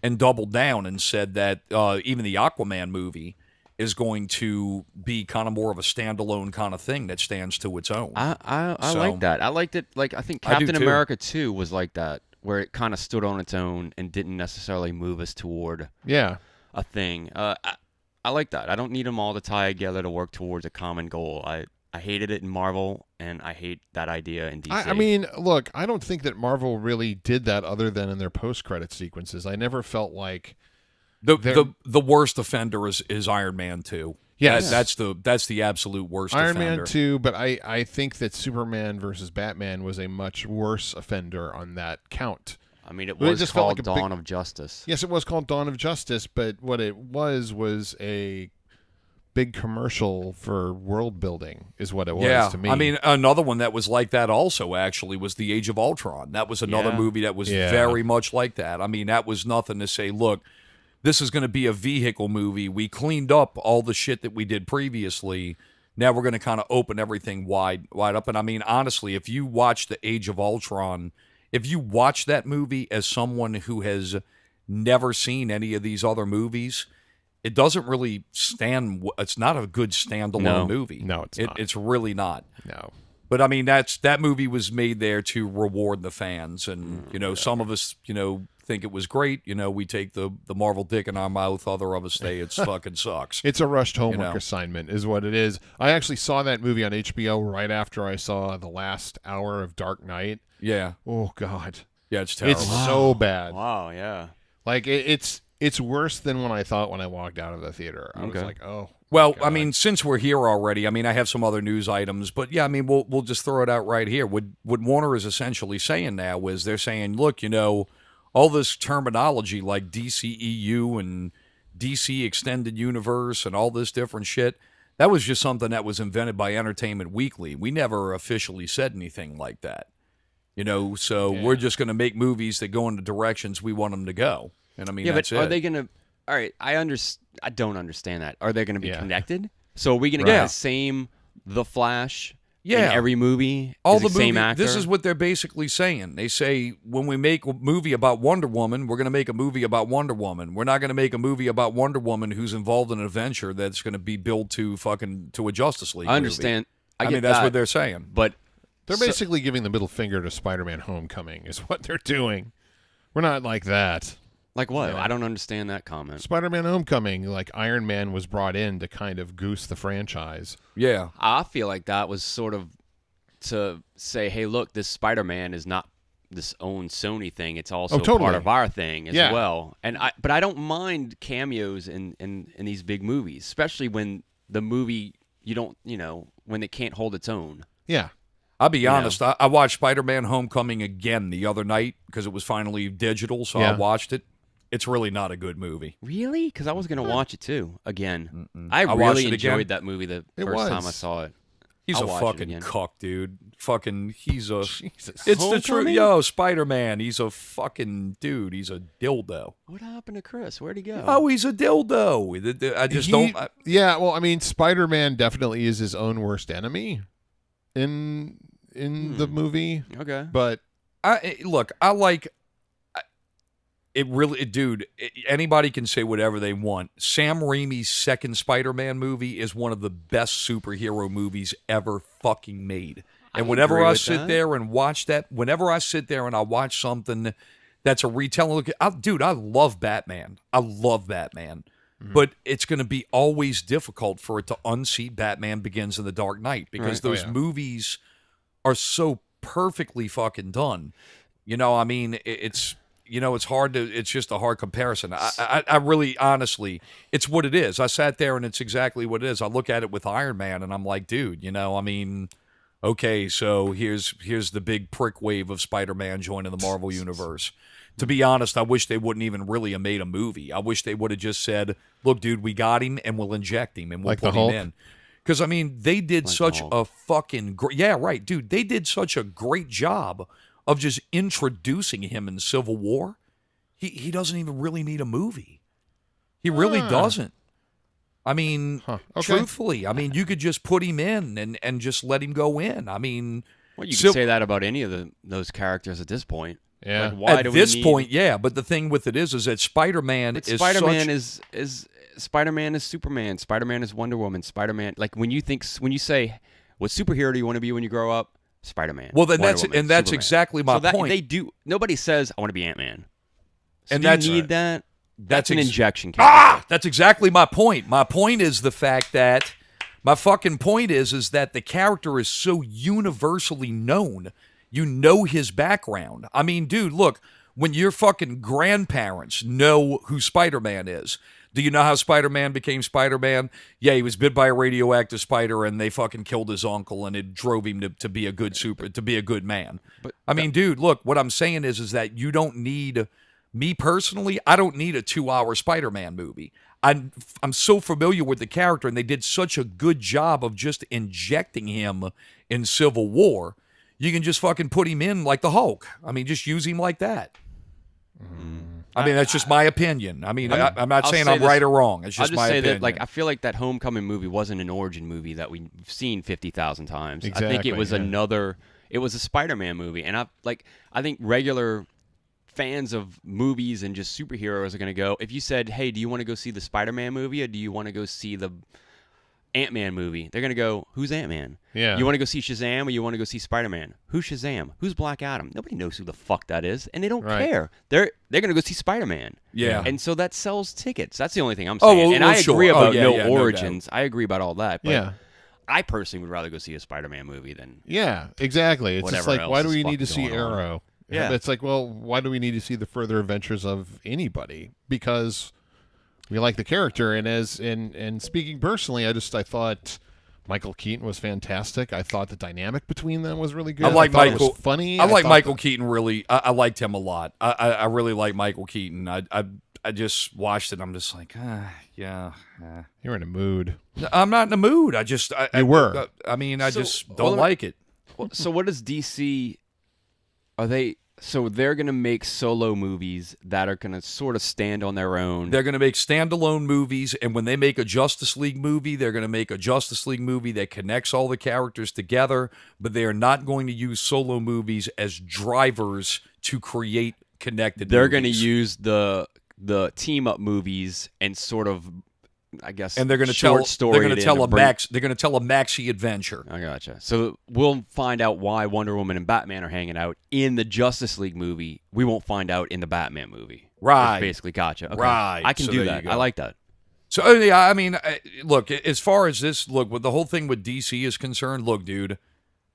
and doubled down and said that even the Aquaman movie is going to be kind of more of a standalone kind of thing that stands to its own. I So- like that. I liked it. Like, I think I do Captain too. America 2 was like that, where it kind of stood on its own and didn't necessarily move us toward Yeah. a thing. I like that. I don't need them all to tie together to work towards a common goal. I hated it in Marvel, and I hate that idea in DC. I mean, look, I don't think that Marvel really did that other than in their post-credit sequences. I never felt like The worst offender is Iron Man 2. Yes. That's the absolute worst Iron offender. Man 2, but I think that Superman versus Batman was a much worse offender on that count. I mean, it Well, it was just felt called like a big- Dawn of Justice. Yes, it was called Dawn of Justice, but what it was a big commercial for world building is what it was Yeah, to me. I mean, another one that was like that also actually was The Age of Ultron. That was another Yeah. movie that was Yeah. very much like that. I mean, that was nothing to say, look, this is going to be a vehicle movie. We cleaned up all the shit that we did previously. Now we're going to kind of open everything wide up. And I mean, honestly, if you watch The Age of Ultron, if you watch that movie as someone who has never seen any of these other movies, it doesn't really stand. It's not a good standalone No. movie. No, it's not. It's really not. no. But I mean, that movie was made there to reward the fans, and some of us, think it was great. We take the Marvel dick in our mouth. Other of us say it's fucking sucks. It's a rushed homework know. assignment is what it is. I actually saw that movie on HBO right after I saw the last hour of Dark Knight. Yeah, Oh God. yeah, it's terrible. It's so bad. Wow, yeah. Like it's worse than when I thought when I walked out of the theater. I was Okay. like, oh. Well, God. I mean, since we're here already, I mean, I have some other news items, but yeah, I mean, we'll just throw it out right here. What Warner is essentially saying now is they're saying, look, all this terminology like DCEU and DC Extended Universe and all this different shit, That was just something that was invented by Entertainment Weekly. We never officially said anything like that. So we're just going to make movies that go in the directions we want them to go. And I mean, that's but it. are they going to? All right, I don't understand that. Are they going to be connected? So are we going to get the same The Flash? In every movie, all is the same actor? This is what they're basically saying. They say when we make a movie about Wonder Woman, we're going to make a movie about Wonder Woman. We're not going to make a movie about Wonder Woman who's involved in an adventure that's going to be billed to a Justice League. I understand. Movie. I mean, that's what they're saying. But they're basically giving the middle finger to Spider-Man: Homecoming, is what they're doing. We're not like that. Like what? I don't understand that comment. Spider-Man: Homecoming, like Iron Man was brought in to kind of goose the franchise. Yeah, I feel like that was sort of to say, hey, look, this Spider-Man is not this own Sony thing. It's also part of our thing as well. But I don't mind cameos in these big movies, especially when the movie when it can't hold its own. Yeah. I'll be honest. I watched Spider-Man: Homecoming again the other night because it was finally digital, so I watched it. It's really not a good movie. Really? Because I was going to watch it too again. I watched really it again. enjoyed that movie the first time I saw it. He's I'll a watch it fucking again. cuck, dude. He's a. Jesus. It's the truth. Homecoming? Yo, Spider-Man. He's a fucking dude. He's a dildo. What happened to Chris? Where'd he go? Oh, he's a dildo. I just don't. Yeah, well, I mean, Spider-Man definitely is his own worst enemy in the movie. Okay. But Look, I like. It really, dude, anybody can say whatever they want. Sam Raimi's second Spider-Man movie is one of the best superhero movies ever fucking made. And whenever I sit there and watch that, whenever I sit there and I watch something that's a retelling, look, I love Batman. I love Batman. But it's going to be always difficult for it to unseat Batman Begins in the Dark Knight because those movies are so perfectly fucking done. I mean, it's hard to, it's just a hard comparison. I really, honestly, it's what it is. I sat there and it's exactly what it is. I look at it with Iron Man and I'm like, dude, I mean, okay, so here's the big prick wave of Spider-Man joining the Marvel Universe. To be honest, I wish they wouldn't even really have made a movie. I wish they would have just said, look, dude, we got him and we'll inject him and we'll put him in. Because, I mean, they did such a fucking great, dude, they did such a great job of just introducing him in Civil War. He doesn't even really need a movie. He really doesn't. I mean, truthfully, I mean, you could just put him in and just let him go in. I mean, well, you can say that about any of those characters at this point. Yeah. Like, why at do this we need... point, yeah. But the thing with it is that Spider-Man is Spider-Man is Spider-Man is Superman. Spider-Man is Wonder Woman. Spider-Man, like when you say, what superhero do you want to be when you grow up? Spider-Man. Well, then that's Superman. Exactly my point. They do. Nobody says I want to be Ant-Man. So and do you need that? That's an injection. That's exactly my point. My point is the fact that my fucking point is that the character is so universally known. You know his background. I mean, dude, look, when your fucking grandparents know who Spider-Man is, do you know how Spider-Man became Spider-Man? Yeah, he was bit by a radioactive spider, and they fucking killed his uncle, and it drove him to be a good man. But I mean, dude, look, what I'm saying is that you don't need. Me personally, I don't need a 2-hour Spider-Man movie. I'm so familiar with the character, and they did such a good job of just injecting him in Civil War. You can just fucking put him in like the Hulk. I mean, just use him like that. I mean, that's just my opinion. I mean, I'm not saying I'm right or wrong. It's just my opinion. That, like, I feel like that Homecoming movie wasn't an origin movie that we've seen 50,000 times. Exactly, I think it was it was a Spider-Man movie, and I think regular fans of movies and just superheroes are going to go, if you said, hey, do you want to go see the Spider-Man movie or do you want to go see the Ant-Man movie? They're going to go, who's Ant-Man? Yeah. You want to go see Shazam or you want to go see Spider-Man? Who's Shazam? Who's Black Adam? Nobody knows who the fuck that is, and they don't care. They're going to go see Spider-Man. Yeah. And so that sells tickets. That's the only thing I'm saying. I agree about origins. I agree about all that. But I personally would rather go see a Spider-Man movie than exactly. It's just like, why do we need to see Arrow? Yeah. It's like, well, why do we need to see the further adventures of anybody? Because we like the character, and speaking personally, I thought Michael Keaton was fantastic. I thought the dynamic between them was really good. I like Michael. It was funny. I like Michael Keaton really. I liked him a lot. I really like Michael Keaton. I I just watched it. I'm just like, yeah. You're in a mood. I'm not in the mood. I were. I mean, I So, just don't well, like it. So what does DC? Are they? So they're gonna make solo movies that are gonna sort of stand on their own. They're going to make standalone movies, and when they make a Justice League movie, they're going to make a Justice League movie that connects all the characters together, but they are not going to use solo movies as drivers to create connected They're movies. going to use the team up movies and sort of, I guess, and they're going to short tell story they're going to it tell in a and bring- max they're going to tell a maxi adventure. I gotcha. So we'll find out why Wonder Woman and Batman are hanging out in the Justice League movie. We won't find out in the Batman movie. Right. That's basically, gotcha. Okay. Right. I can So do there you that. go. I like that. So yeah, I mean, look, as far as this, look, with the whole thing with DC is concerned, look, dude,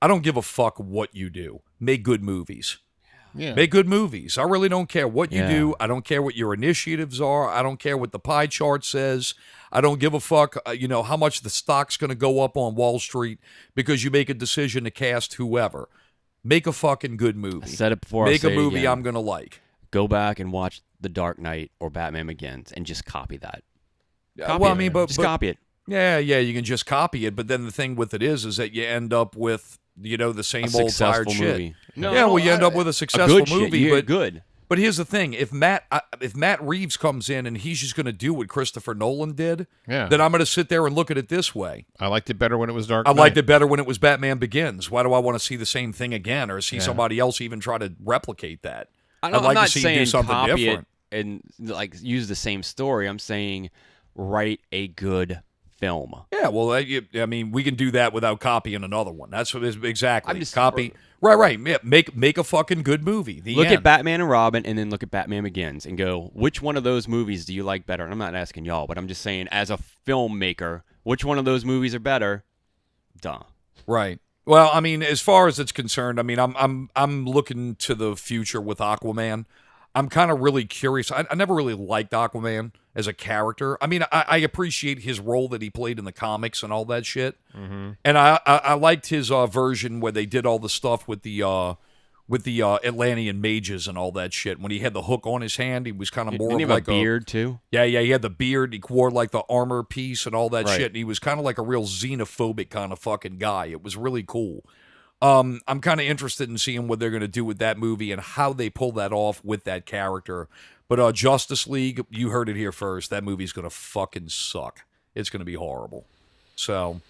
I don't give a fuck what you do. Make good movies. Yeah. Make good movies. I really don't care what you Yeah. do. I don't care what your initiatives are. I don't care what the pie chart says. I don't give a fuck, how much the stock's going to go up on Wall Street because you make a decision to cast whoever. Make a fucking good movie. I said it before. I'll Make say a it movie again. I'm going to like. Go back and watch The Dark Knight or Batman Begins and just copy that. Copy well, it. I mean, but just copy it. yeah, you can just copy it. But then the thing with it is that you end up with the same A old tired successful shit. movie. No, Yeah, well, you end up with a a successful good movie, shit. You but good. But here's the thing: if Matt Reeves comes in and he's just going to do what Christopher Nolan did, Yeah. then I'm going to sit there and look at it this way. I liked it better when it was Dark I Knight. liked it better when it was Batman Begins. Why do I want to see the same thing again, or see somebody else even try to replicate that? I'm I'd like not to see saying you do something copy different. it and like use the same story. I'm saying write a good film. Yeah, well, I mean, we can do that without copying another one. That's what exactly I'm just- copy. Right. Yeah, make a fucking good movie. The Look end. at Batman and Robin, and then look at Batman Begins, and go, which one of those movies do you like better? And I'm not asking y'all, but I'm just saying, as a filmmaker, which one of those movies are better? Duh. Right. Well, I mean, as far as it's concerned, I mean, I'm looking to the future with Aquaman. I'm kind of really curious. I never really liked Aquaman as a character. I mean, I appreciate his role that he played in the comics and all that shit. Mm-hmm. And I liked his version where they did all the stuff with the Atlantean mages and all that shit. When he had the hook on his hand, he was kind of more Didn't he of have like a beard too? Yeah, he had the beard. He wore like the armor piece and all that Right. shit. And he was kind of like a real xenophobic kind of fucking guy. It was really cool. I'm kind of interested in seeing what they're going to do with that movie and how they pull that off with that character. But Justice League, you heard it here first. That movie's going to fucking suck. It's going to be horrible. So,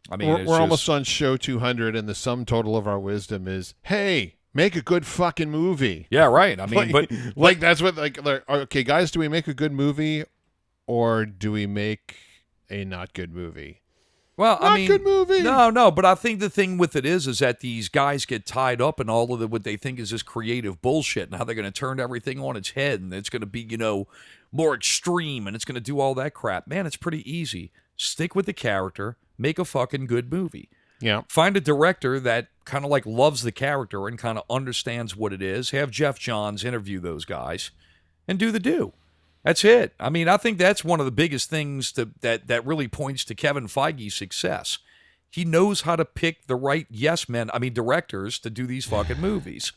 I mean, We're it's almost just- on show 200, and the sum total of our wisdom is, hey, make a good fucking movie. Yeah, right. I mean, but That's what, like, okay, guys, do we make a good movie, or do we make a not good movie? well, I Not mean, good movie. No, but I think the thing with it is that these guys get tied up in all of what they think is this creative bullshit and how they're going to turn everything on its head and it's going to be, more extreme and it's going to do all that crap. Man, it's pretty easy. Stick with the character, make a fucking good movie. Yeah. Find a director that kind of like loves the character and kind of understands what it is. Have Jeff Johns interview those guys and do the do. That's it. I mean, I think that's one of the biggest things that really points to Kevin Feige's success. He knows how to pick the right directors to do these fucking movies.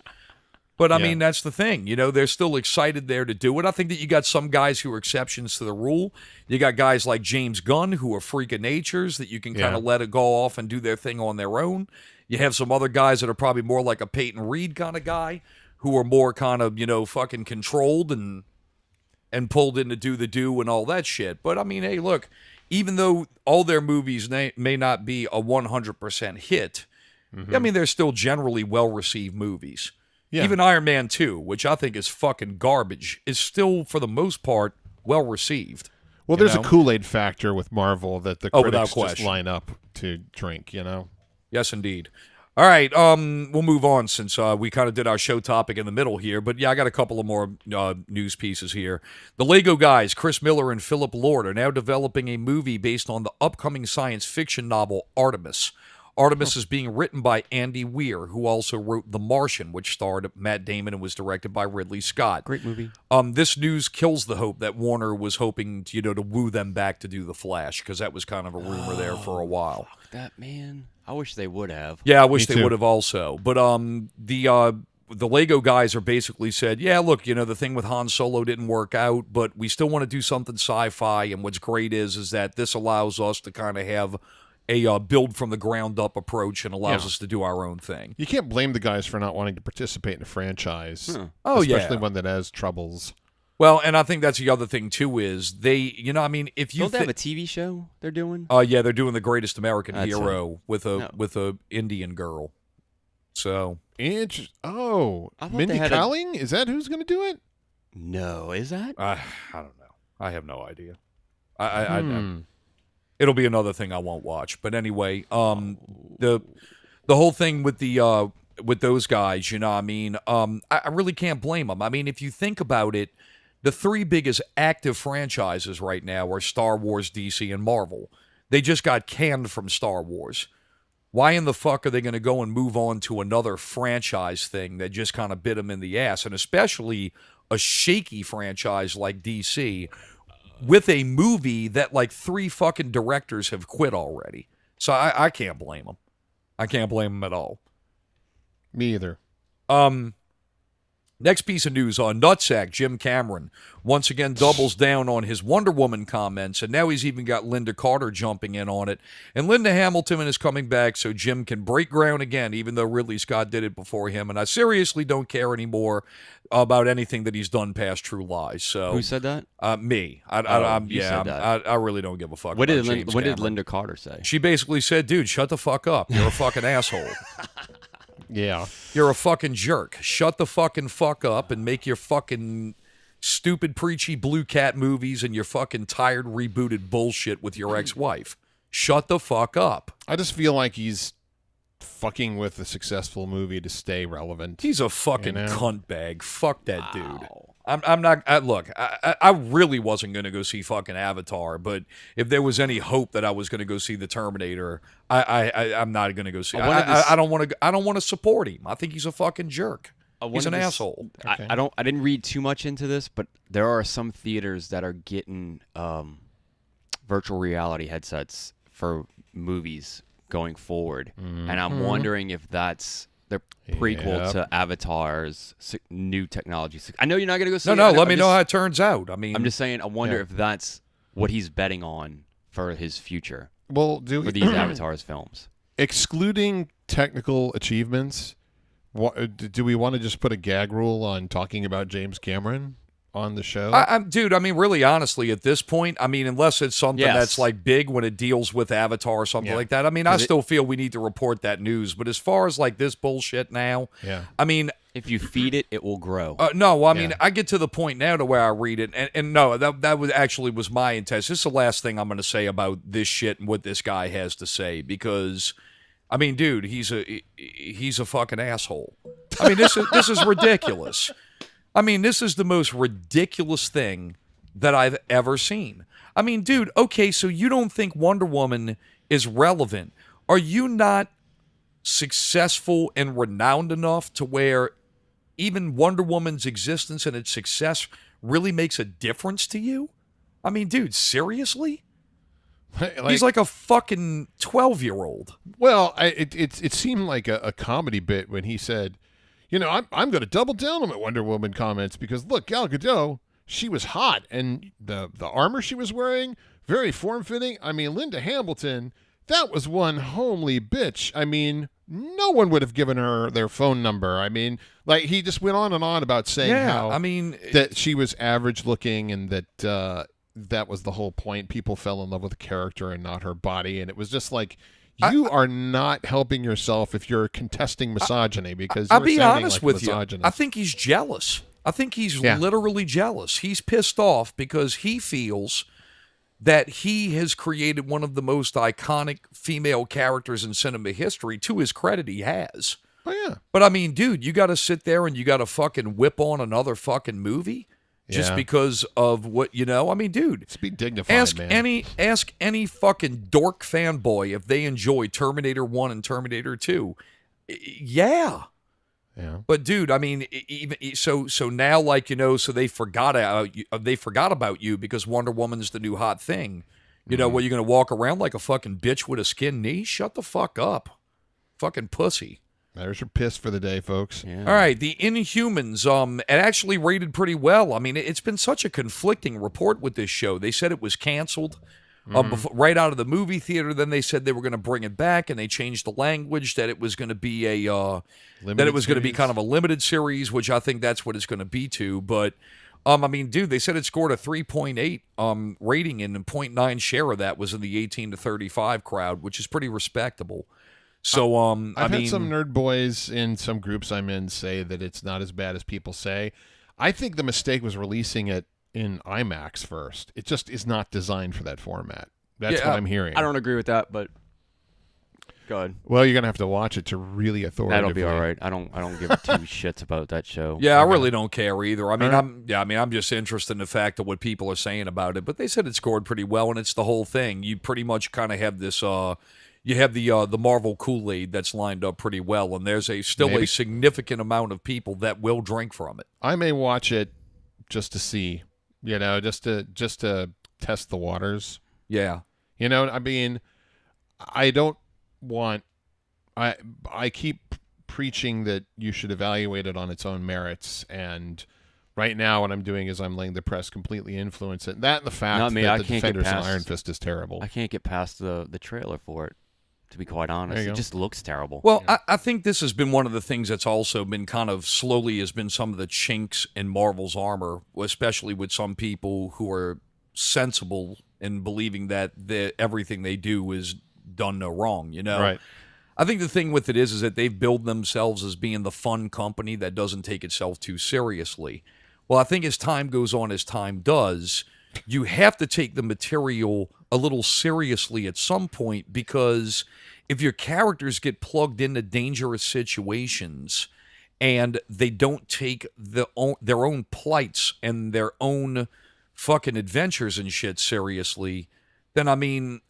But I mean, that's the thing. They're still excited there to do it. I think that you got some guys who are exceptions to the rule. You got guys like James Gunn who are freak of natures that you can kind of let it go off and do their thing on their own. You have some other guys that are probably more like a Peyton Reed kind of guy who are more kind of, fucking controlled and pulled in to do the do and all that shit. But I mean, hey, look, even though all their movies may not be a 100% hit, I mean, they're still generally well-received movies. Yeah. Even Iron Man 2, which I think is fucking garbage, is still, for the most part, well-received. Well, there's a Kool-Aid factor with Marvel that the Oh, without critics just question. line up to drink, Yes, indeed. All right, we'll move on since we kind of did our show topic in the middle here. But yeah, I got a couple of more news pieces here. The Lego guys, Chris Miller and Philip Lord, are now developing a movie based on the upcoming science fiction novel Artemis. Artemis is being written by Andy Weir, who also wrote The Martian, which starred Matt Damon and was directed by Ridley Scott. Great movie. This news kills the hope that Warner was hoping to woo them back to do The Flash, because that was kind of a rumor there for a while. That man. I wish they would have. Yeah, I wish Me they too. would have also. But the Lego guys are basically said, yeah, look, the thing with Han Solo didn't work out, but we still want to do something sci-fi. And what's great is that this allows us to kind of have a build from the ground up approach and allows us to do our own thing. You can't blame the guys for not wanting to participate in a franchise. Oh, especially one that has troubles. Well, and I think that's the other thing too is they, if you Don't they have a TV show they're doing? yeah, they're doing The Greatest American That's Hero with a Indian girl. So I thought Mindy they had Kaling? Is that who's going to do it? No, is that? I don't know. I have no idea. It'll be another thing I won't watch. But anyway, the whole thing with the with those guys, I really can't blame them. I mean, if you think about it, the three biggest active franchises right now are Star Wars, DC, and Marvel. They just got canned from Star Wars. Why in the fuck are they going to go and move on to another franchise thing that just kind of bit them in the ass? And especially a shaky franchise like DC with a movie that like 3 fucking directors have quit already. So I can't blame them. I can't blame them at all. Me either. Next piece of news on Nutsack, Jim Cameron once again doubles down on his Wonder Woman comments, and now he's even got Linda Carter jumping in on it. And Linda Hamilton is coming back so Jim can break ground again, even though Ridley Scott did it before him. And I seriously don't care anymore about anything that he's done past True Lies. So Who said that? Me. said that. I really don't give a fuck. What about did James what did Cameron. Linda Carter say? She basically said, "Dude, shut the fuck up. You're a fucking asshole." Yeah. You're a fucking jerk. Shut the fucking fuck up and make your fucking stupid, preachy Blue Cat movies and your fucking tired, rebooted bullshit with your ex-wife. Shut the fuck up. I just feel like he's fucking with a successful movie to stay relevant. He's a fucking You know? cunt bag. Fuck that dude. I'm not. Look, I really wasn't going to go see fucking Avatar, but if there was any hope that I was going to go see the Terminator, I'm not going to go see. I don't want to. I don't want to support him. I think he's a fucking jerk. He's an asshole. Okay. I didn't read too much into this, but there are some theaters that are getting virtual reality headsets for movies going forward, and I'm wondering if that's the prequel to Avatar's new technology. I know you're not going to go see it. No, let me know how it turns out. I mean, I'm just saying, I wonder if that's what he's betting on for his future Well, for these Avatar's films. excluding technical achievements, do we want to just put a gag rule on talking about James Cameron on the show? Dude, I mean, really, honestly, at this point, I mean, unless it's something Yes. that's like big when it deals with Avatar or something like that, I mean, I still feel we need to report that news. But as far as like this bullshit now, I mean, If you feed it, it will grow. no, I mean, I get to the point now to where I read it, and no, that was my intent. This is the last thing I'm going to say about this shit and what this guy has to say, because, I mean, dude, he's a fucking asshole. I mean, this is ridiculous. I mean, this is the most ridiculous thing that I've ever seen. I mean, dude, okay, so you don't think Wonder Woman is relevant. Are you not successful and renowned enough to where even Wonder Woman's existence and its success really makes a difference to you? I mean, dude, seriously? He's like a fucking 12-year-old. Well, it seemed like a comedy bit when he said, I'm going to double down on my Wonder Woman comments because, look, Gal Gadot, she was hot, and the armor she was wearing, very form-fitting. I mean, Linda Hamilton, that was one homely bitch. I mean, no one would have given her their phone number. I mean, like, he just went on and on about saying how that she was average-looking and that that was the whole point. People fell in love with the character and not her body, and it was just like, you are not helping yourself if you're contesting misogyny because I'll you're be sounding honest like with you. misogynist. I think he's jealous. I think he's literally jealous. He's pissed off because he feels that he has created one of the most iconic female characters in cinema history. To his credit, he has. Oh, yeah. But I mean, dude, you got to sit there and you got to fucking whip on another fucking movie just because of what, I mean, dude. Let's be dignified, man. Ask any fucking dork fanboy if they enjoy Terminator 1 and Terminator 2. Yeah. Yeah. But dude, I mean, even so now, like, so they forgot about you because Wonder Woman's the new hot thing. What, you're gonna walk around like a fucking bitch with a skin knee? Shut the fuck up, fucking pussy. There's your piss for the day, folks. Yeah. All right, the Inhumans, it actually rated pretty well. I mean, it's been such a conflicting report with this show. They said it was canceled right out of the movie theater. Then they said they were going to bring it back, and they changed the language that it was going to be going to be kind of a limited series, which I think that's what it's going to be too. But I mean, dude, they said it scored a 3.8 rating, and a 0.9 share of that was in the 18 to 35 crowd, which is pretty respectable. So, I've had some nerd boys in some groups I'm in say that it's not as bad as people say. I think the mistake was releasing it in IMAX first. It just is not designed for that format. That's what I'm hearing. I don't agree with that, but go ahead. Well, you're gonna have to watch it to really authoritatively. That'll be all right. I don't give two shits about that show. Yeah, I really don't care either. I mean, I'm just interested in the fact of what people are saying about it. But they said it scored pretty well, and it's the whole thing. You pretty much kind of have this. You have the Marvel Kool-Aid that's lined up pretty well, and there's still a significant amount of people that will drink from it. I may watch it just to see, just to test the waters. Yeah. I mean, I don't want. I keep preaching that you should evaluate it on its own merits, and right now what I'm doing is I'm letting the press completely influence it. That and the fact that the Defenders and Iron Fist is terrible. I can't get past the trailer for it. To be quite honest, it just looks terrible. Well, I think this has been one of the things that's also been kind of slowly has been some of the chinks in Marvel's armor, especially with some people who are sensible in believing that everything they do is done no wrong, Right. I think the thing with it is that they've billed themselves as being the fun company that doesn't take itself too seriously. Well, I think as time goes on, as time does, you have to take the material a little seriously at some point, because if your characters get plugged into dangerous situations and they don't take their own plights and their own fucking adventures and shit seriously, then I mean,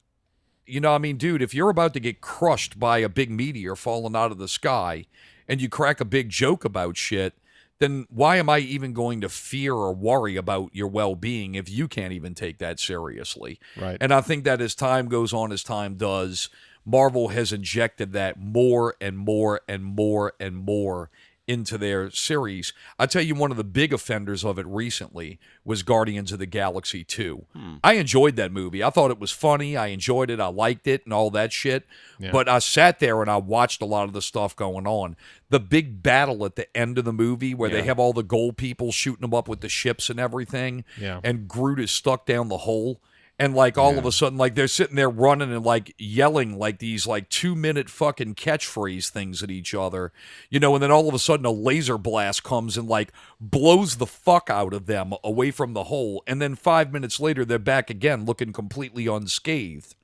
dude, if you're about to get crushed by a big meteor falling out of the sky and you crack a big joke about shit, then why am I even going to fear or worry about your well-being if you can't even take that seriously? Right. And I think that as time goes on, as time does, Marvel has injected that more and more and more and more into their series. I tell you, one of the big offenders of it recently was Guardians of the Galaxy 2. I enjoyed that movie. I thought it was funny. I enjoyed it. I liked it and all that shit. Yeah. But I sat there and I watched a lot of the stuff going on. The big battle at the end of the movie where they have all the gold people shooting them up with the ships and everything. Yeah. And Groot is stuck down the hole. And like all of a sudden, like they're sitting there running and like yelling like these like 2-minute fucking catchphrase things at each other, and then all of a sudden a laser blast comes and like blows the fuck out of them away from the hole. And then 5 minutes later, they're back again looking completely unscathed.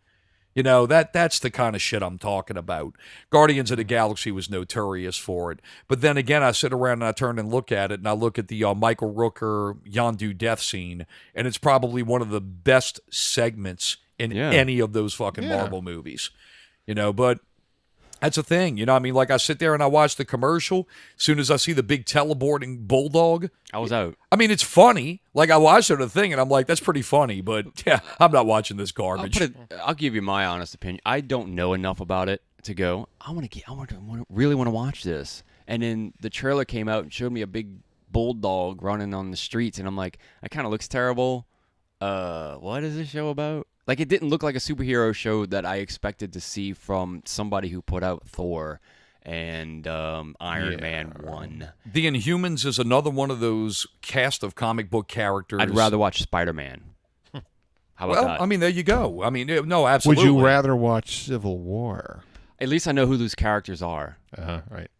That's the kind of shit I'm talking about. Guardians of the Galaxy was notorious for it. But then again, I sit around and I turn and look at it, and I look at the Michael Rooker Yondu death scene, and it's probably one of the best segments in any of those fucking Marvel movies. But that's the thing. Like I sit there and I watch the commercial. As soon as I see the big teleporting bulldog, I was out. I mean, it's funny. Like I watched the thing and I'm like, that's pretty funny. But yeah, I'm not watching this garbage. I'll give you my honest opinion. I don't know enough about it to go, really want to watch this. And then the trailer came out and showed me a big bulldog running on the streets. And I'm like, that kind of looks terrible. What is this show about? Like, it didn't look like a superhero show that I expected to see from somebody who put out Thor and Iron Man 1. The Inhumans is another one of those cast of comic book characters. I'd rather watch Spider-Man. How about that? I mean, there you go. I mean, no, absolutely. Would you rather watch Civil War? At least I know who those characters are. Right.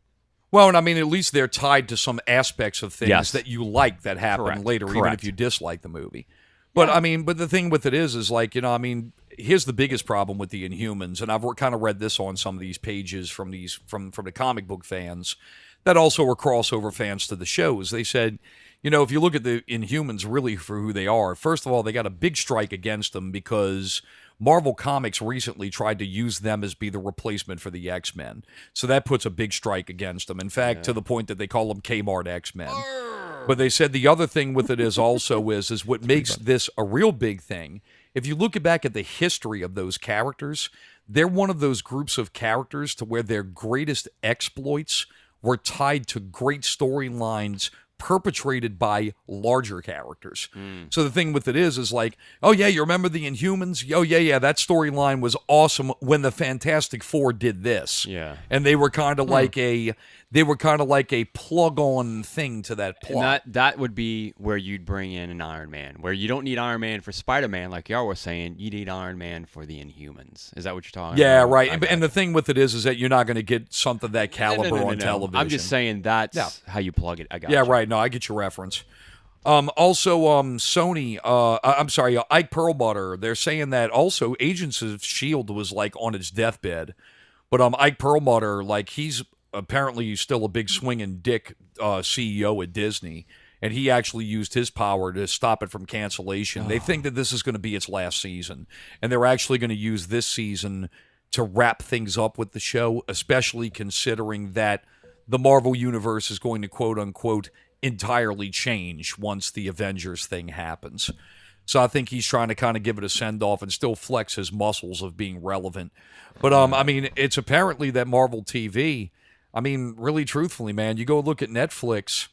Well, and I mean, at least they're tied to some aspects of things that you like that happen later, even if you dislike the movie. But I mean, but the thing with it is like, here's the biggest problem with the Inhumans, and I've kind of read this on some of these pages from the comic book fans that also are crossover fans to the shows. They said, if you look at the Inhumans really for who they are, first of all, they got a big strike against them because Marvel Comics recently tried to use them as be the replacement for the X-Men. So that puts a big strike against them. In fact, to the point that they call them Kmart X-Men. But they said the other thing with it is also is what makes this a real big thing if you look back at the history of those characters, they're one of those groups of characters to where their greatest exploits were tied to great storylines perpetrated by larger characters. So the thing with it is like, oh yeah, you remember the Inhumans? Oh yeah, that storyline was awesome when the Fantastic Four did this. Yeah. And they were kind of like a plug-on thing to that plot. And that would be where you'd bring in an Iron Man, where you don't need Iron Man for Spider-Man, like y'all were saying. You need Iron Man for the Inhumans. Is that what you're talking Yeah, about? right. Okay. And the thing with it is that you're not going to get something that caliber on television. I'm just saying that's how you plug it. I got Yeah, you. right. No, I get your reference. Also, Sony, I'm sorry, Ike Perlmutter, they're saying that also Agents of S.H.I.E.L.D. was like on its deathbed. But Ike Perlmutter, like he's apparently still a big swinging dick CEO at Disney. And he actually used his power to stop it from cancellation. They think that this is going to be its last season. And they're actually going to use this season to wrap things up with the show, especially considering that the Marvel Universe is going to quote-unquote entirely change once the Avengers thing happens. So I think he's trying to kind of give it a send-off and still flex his muscles of being relevant. But, I mean, it's apparently that Marvel TV, I mean, really truthfully, man, you go look at Netflix.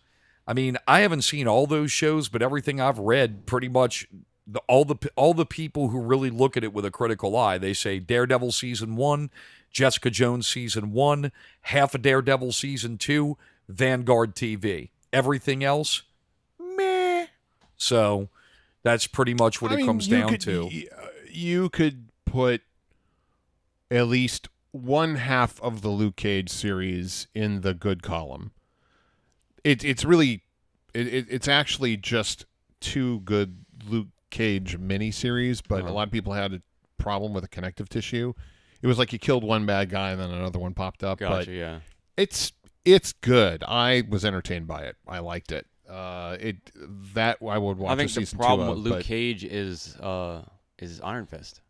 I mean, I haven't seen all those shows, but everything I've read, pretty much all the people who really look at it with a critical eye, they say Daredevil Season 1, Jessica Jones Season 1, half of Daredevil Season 2, Vanguard TV. Everything else, meh. So that's pretty much what it comes down to. You could put at least one half of the Luke Cage series in the good column. It's actually just two good Luke Cage miniseries, but a lot of people had a problem with the connective tissue. It was like you killed one bad guy and then another one popped up. Gotcha, but yeah. It's good. I was entertained by it. I liked it. That I would watch. I think the season problem 2 with of, Luke but Cage is Iron Fist.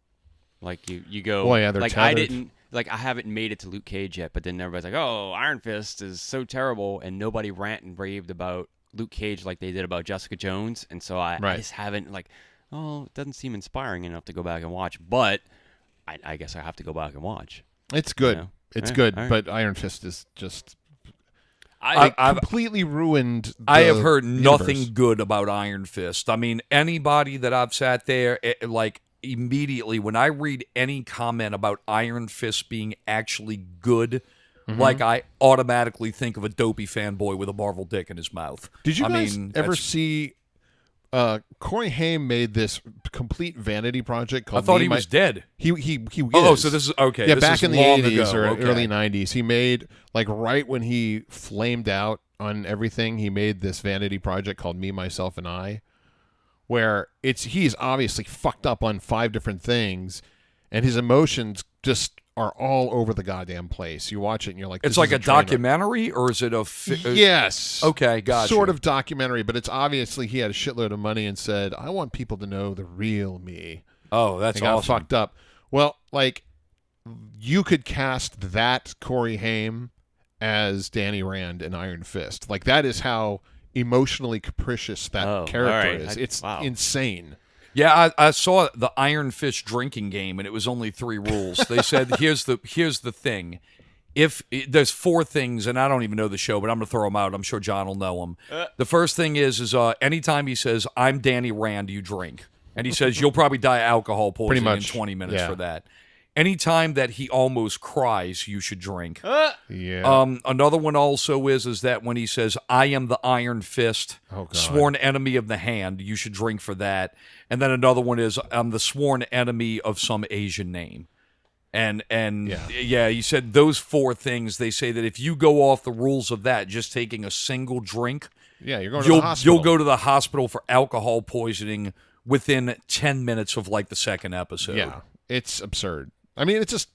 Like you go. Well, yeah, they're like I tethered. I haven't made it to Luke Cage yet, but then everybody's like, "Oh, Iron Fist is so terrible," and nobody rant and raved about Luke Cage like they did about Jessica Jones, and so I just haven't it doesn't seem inspiring enough to go back and watch. But I guess I have to go back and watch. it's good. You know? It's Yeah, good, all right. but Iron Fist is just I've completely ruined. I have the heard nothing universe. good about Iron Fist. I mean, anybody that I've sat there, immediately when I read any comment about Iron Fist being actually good, like I automatically think of a dopey fanboy with a Marvel dick in his mouth. Did you I guys mean, ever that's- see? Corey Haim made this complete vanity project I called. thought Me, he My- was dead. He Oh, is. so this is okay. Yeah, this back is in the long 80s ago. or Okay. early 90s, he made right when he flamed out on everything. He made this vanity project called Me, Myself, and I, where he's obviously fucked up on 5 different things, and his emotions just are all over the goddamn place. You watch it and you're like, It's this like is a train wreck. documentary, or is it a? Yes. Okay, gotcha. Sort of documentary, but it's obviously he had a shitload of money and said, I want people to know the real me. Oh, that's They got awesome. fucked up. Well, you could cast that Corey Haim as Danny Rand in Iron Fist. That is how emotionally capricious that Oh, character all right. is. It's Wow. insane. Yeah, I saw the Iron Fist drinking game, and it was only 3 rules. They said, here's the thing. There's 4 things, and I don't even know the show, but I'm going to throw them out. I'm sure John will know them. The first thing is anytime he says, I'm Danny Rand, you drink. And he says, you'll probably die of alcohol poisoning in much, 20 minutes yeah. for that. Anytime that he almost cries, you should drink. Yeah. Another one also is that when he says, I am the Iron Fist, Oh, God. sworn enemy of the hand, you should drink for that. And then another one is, I'm the sworn enemy of some Asian name. And yeah, he said those 4 things, they say that if you go off the rules of that, just taking a single drink, yeah, you're going to the hospital. you'll go to the hospital for alcohol poisoning within 10 minutes of the second episode. Yeah, it's absurd. I mean, it's just...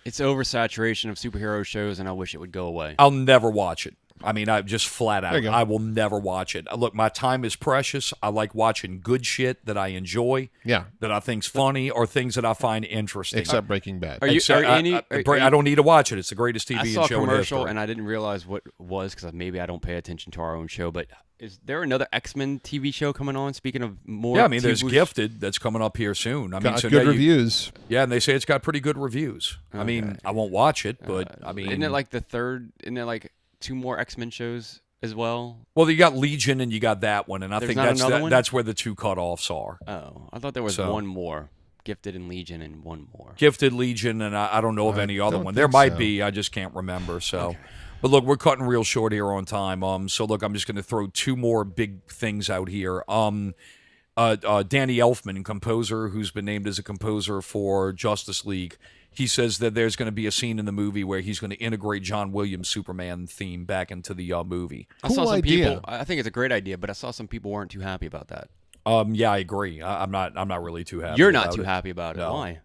It's oversaturation of superhero shows, and I wish it would go away. I'll never watch it. I mean, I just flat There you out, go. I will never watch it. Look, my time is precious. I like watching good shit that I enjoy, Yeah, that I think's funny, or things that I find interesting. except Breaking Bad. Are you? Except- Are any? I don't need to watch it. It's the greatest TV I saw a show in commercial history. and I didn't realize what it was because maybe I don't pay attention to our own show. But is there another X-Men TV show coming on? Speaking of more, Yeah, I mean, there's TV Gifted that's coming up here soon. I mean, Got so good now reviews. yeah, and they say it's got pretty good reviews. I mean, I won't watch it, but I mean, isn't it like the third? Isn't it like 2 more X-Men shows as well? well, you got Legion and you got that one, and I There's think not another one? that's where the 2 cutoffs are. Oh, I thought there was So- one more. Gifted and Legion and one more. Gifted, Legion, and I don't know of I any other don't one. There think might so. be. I just can't remember. So, but look, we're cutting real short here on time. So look, I'm just going to throw 2 more big things out here. Danny Elfman, composer, who's been named as a composer for Justice League. He says that there's going to be a scene in the movie where he's going to integrate John Williams' Superman theme back into the movie. I saw Cool some idea. people. I think it's a great idea, but I saw some people weren't too happy about that. Yeah, I agree. I'm not really too happy. You're not about too it. happy about it. No. Why?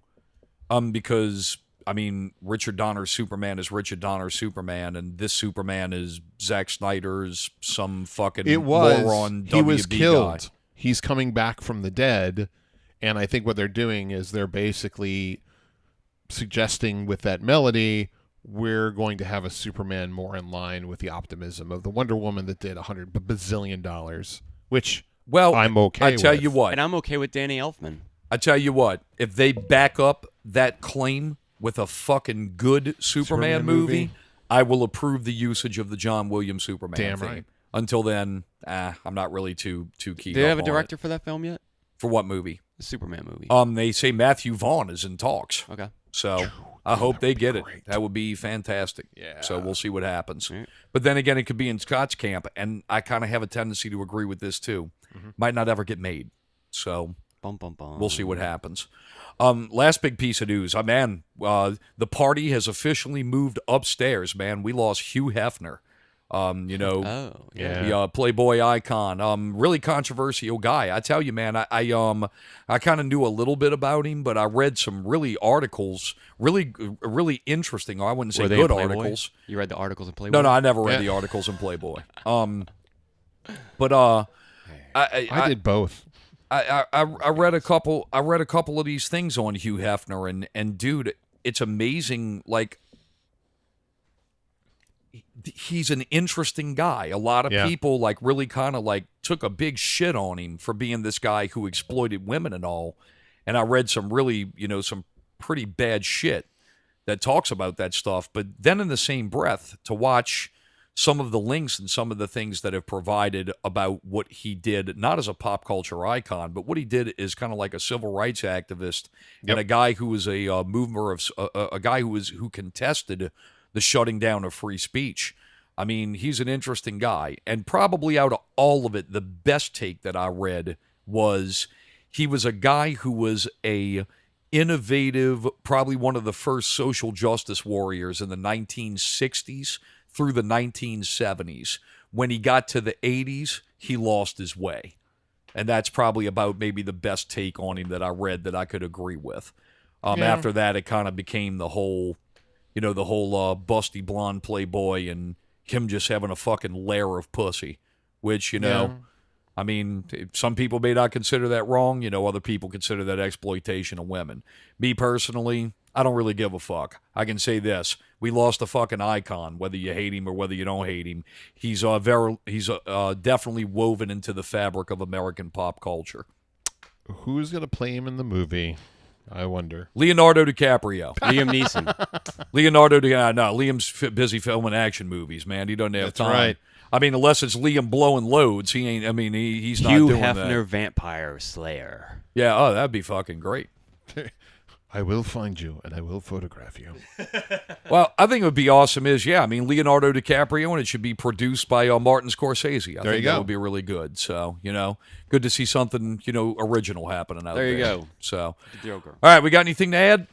Because I mean, Richard Donner's Superman is Richard Donner's Superman, and this Superman is Zack Snyder's some fucking It was. moron. He was WB killed. guy. He's coming back from the dead, and I think what they're doing is they're basically suggesting with that melody, we're going to have a Superman more in line with the optimism of the Wonder Woman that did $100 bazillion, which Well, I'm okay I tell with. you what. And I'm okay with Danny Elfman. I tell you what. If they back up that claim with a fucking good Superman, Superman movie, movie? I will approve the usage of the John Williams Superman Damn theme. right. Until then, I'm not really too keen. Do they have a up on it. director for that film yet? For what movie? The Superman movie. They say Matthew Vaughn is in talks. Okay. So I hope they get it. great. That would be fantastic. Yeah. So we'll see what happens. Right. But then again, it could be in Scott's camp, and I kind of have a tendency to agree with this too. Might not ever get made. So Bum, bum, bum. we'll see what happens. Last big piece of news. The party has officially moved upstairs, man. We lost Hugh Hefner. Oh, yeah. Yeah. The Playboy icon, really controversial guy. I tell you, man, I kind of knew a little bit about him, but I read some really articles, really interesting. I wouldn't say Were they in good Playboy? articles. You read the articles in Playboy? No, I never read Yeah. the articles in Playboy. But I did both. I read a couple. I read a couple of these things on Hugh Hefner, and dude, it's amazing. Like, he's an interesting guy. A lot of Yeah. people like really kind of like took a big shit on him for being this guy who exploited women and all. And I read some really, some pretty bad shit that talks about that stuff. But then in the same breath, to watch some of the links and some of the things that have provided about what he did, not as a pop culture icon, but what he did is kind of like a civil rights activist and a guy who was a mover of a guy who contested the shutting down of free speech. I mean, he's an interesting guy, and probably out of all of it, the best take that I read was he was a guy who was a innovative, probably one of the first social justice warriors in the 1960s through the 1970s. When he got to the 80s, he lost his way. And that's probably about maybe the best take on him that I read that I could agree with. After that, it kind of became the whole busty blonde playboy and him just having a fucking lair of pussy, which, I mean, some people may not consider that wrong. Other people consider that exploitation of women. Me personally, I don't really give a fuck. I can say this. We lost a fucking icon, whether you hate him or whether you don't hate him. He's definitely woven into the fabric of American pop culture. Who's going to play him in the movie? I wonder. Leonardo DiCaprio. Liam Neeson. Liam's busy filming action movies, man. He doesn't have That's time. right. I mean, unless it's Liam blowing loads, he ain't. I mean, he's not Hugh doing Hefner, that. Vampire Slayer. Yeah. Oh, that'd be fucking great. I will find you and I will photograph you. Well, I think it would be awesome. Leonardo DiCaprio, and it should be produced by Martin Scorsese. I There you think go. that would be really good. So, good to see something original happening out there. There you go. So, The Joker. all right, we got anything to add?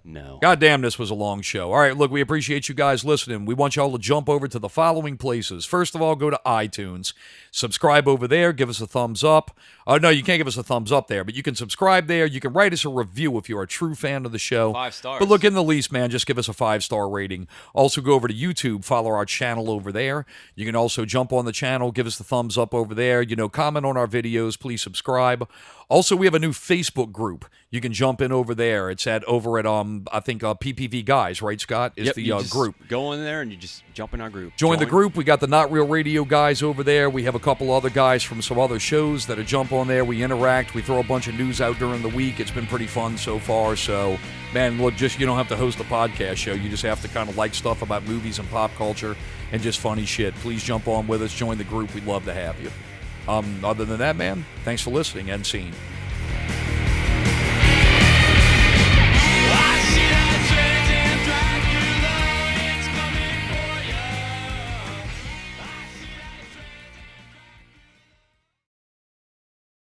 No. God damn, this was a long show. All right, look, we appreciate you guys listening. We want y'all to jump over to the following places. First of all, go to iTunes. Subscribe over there. Give us a thumbs up. No, you can't give us a thumbs up there, but you can subscribe there. You can write us a review if you're a true fan of the show. 5 stars. But look, in the least, man, just give us a 5-star rating. Also, go over to YouTube. Follow our channel over there. You can also jump on the channel. Give us the thumbs up over there. Comment on our videos. Please subscribe. Also, we have a new Facebook group. You can jump in over there. It's over at I think PPVGuys, right, Scott? Is Yep, the you just group. Go in there and you just jump in our group. Join the group. We got the Not Real Radio guys over there. We have a couple other guys from some other shows that jump on there. We interact. We throw a bunch of news out during the week. It's been pretty fun so far. So, man, look, you don't have to host a podcast show. You just have to kind of like stuff about movies and pop culture and just funny shit. Please jump on with us. Join the group. We'd love to have you. Other than that, man, thanks for listening and seeing.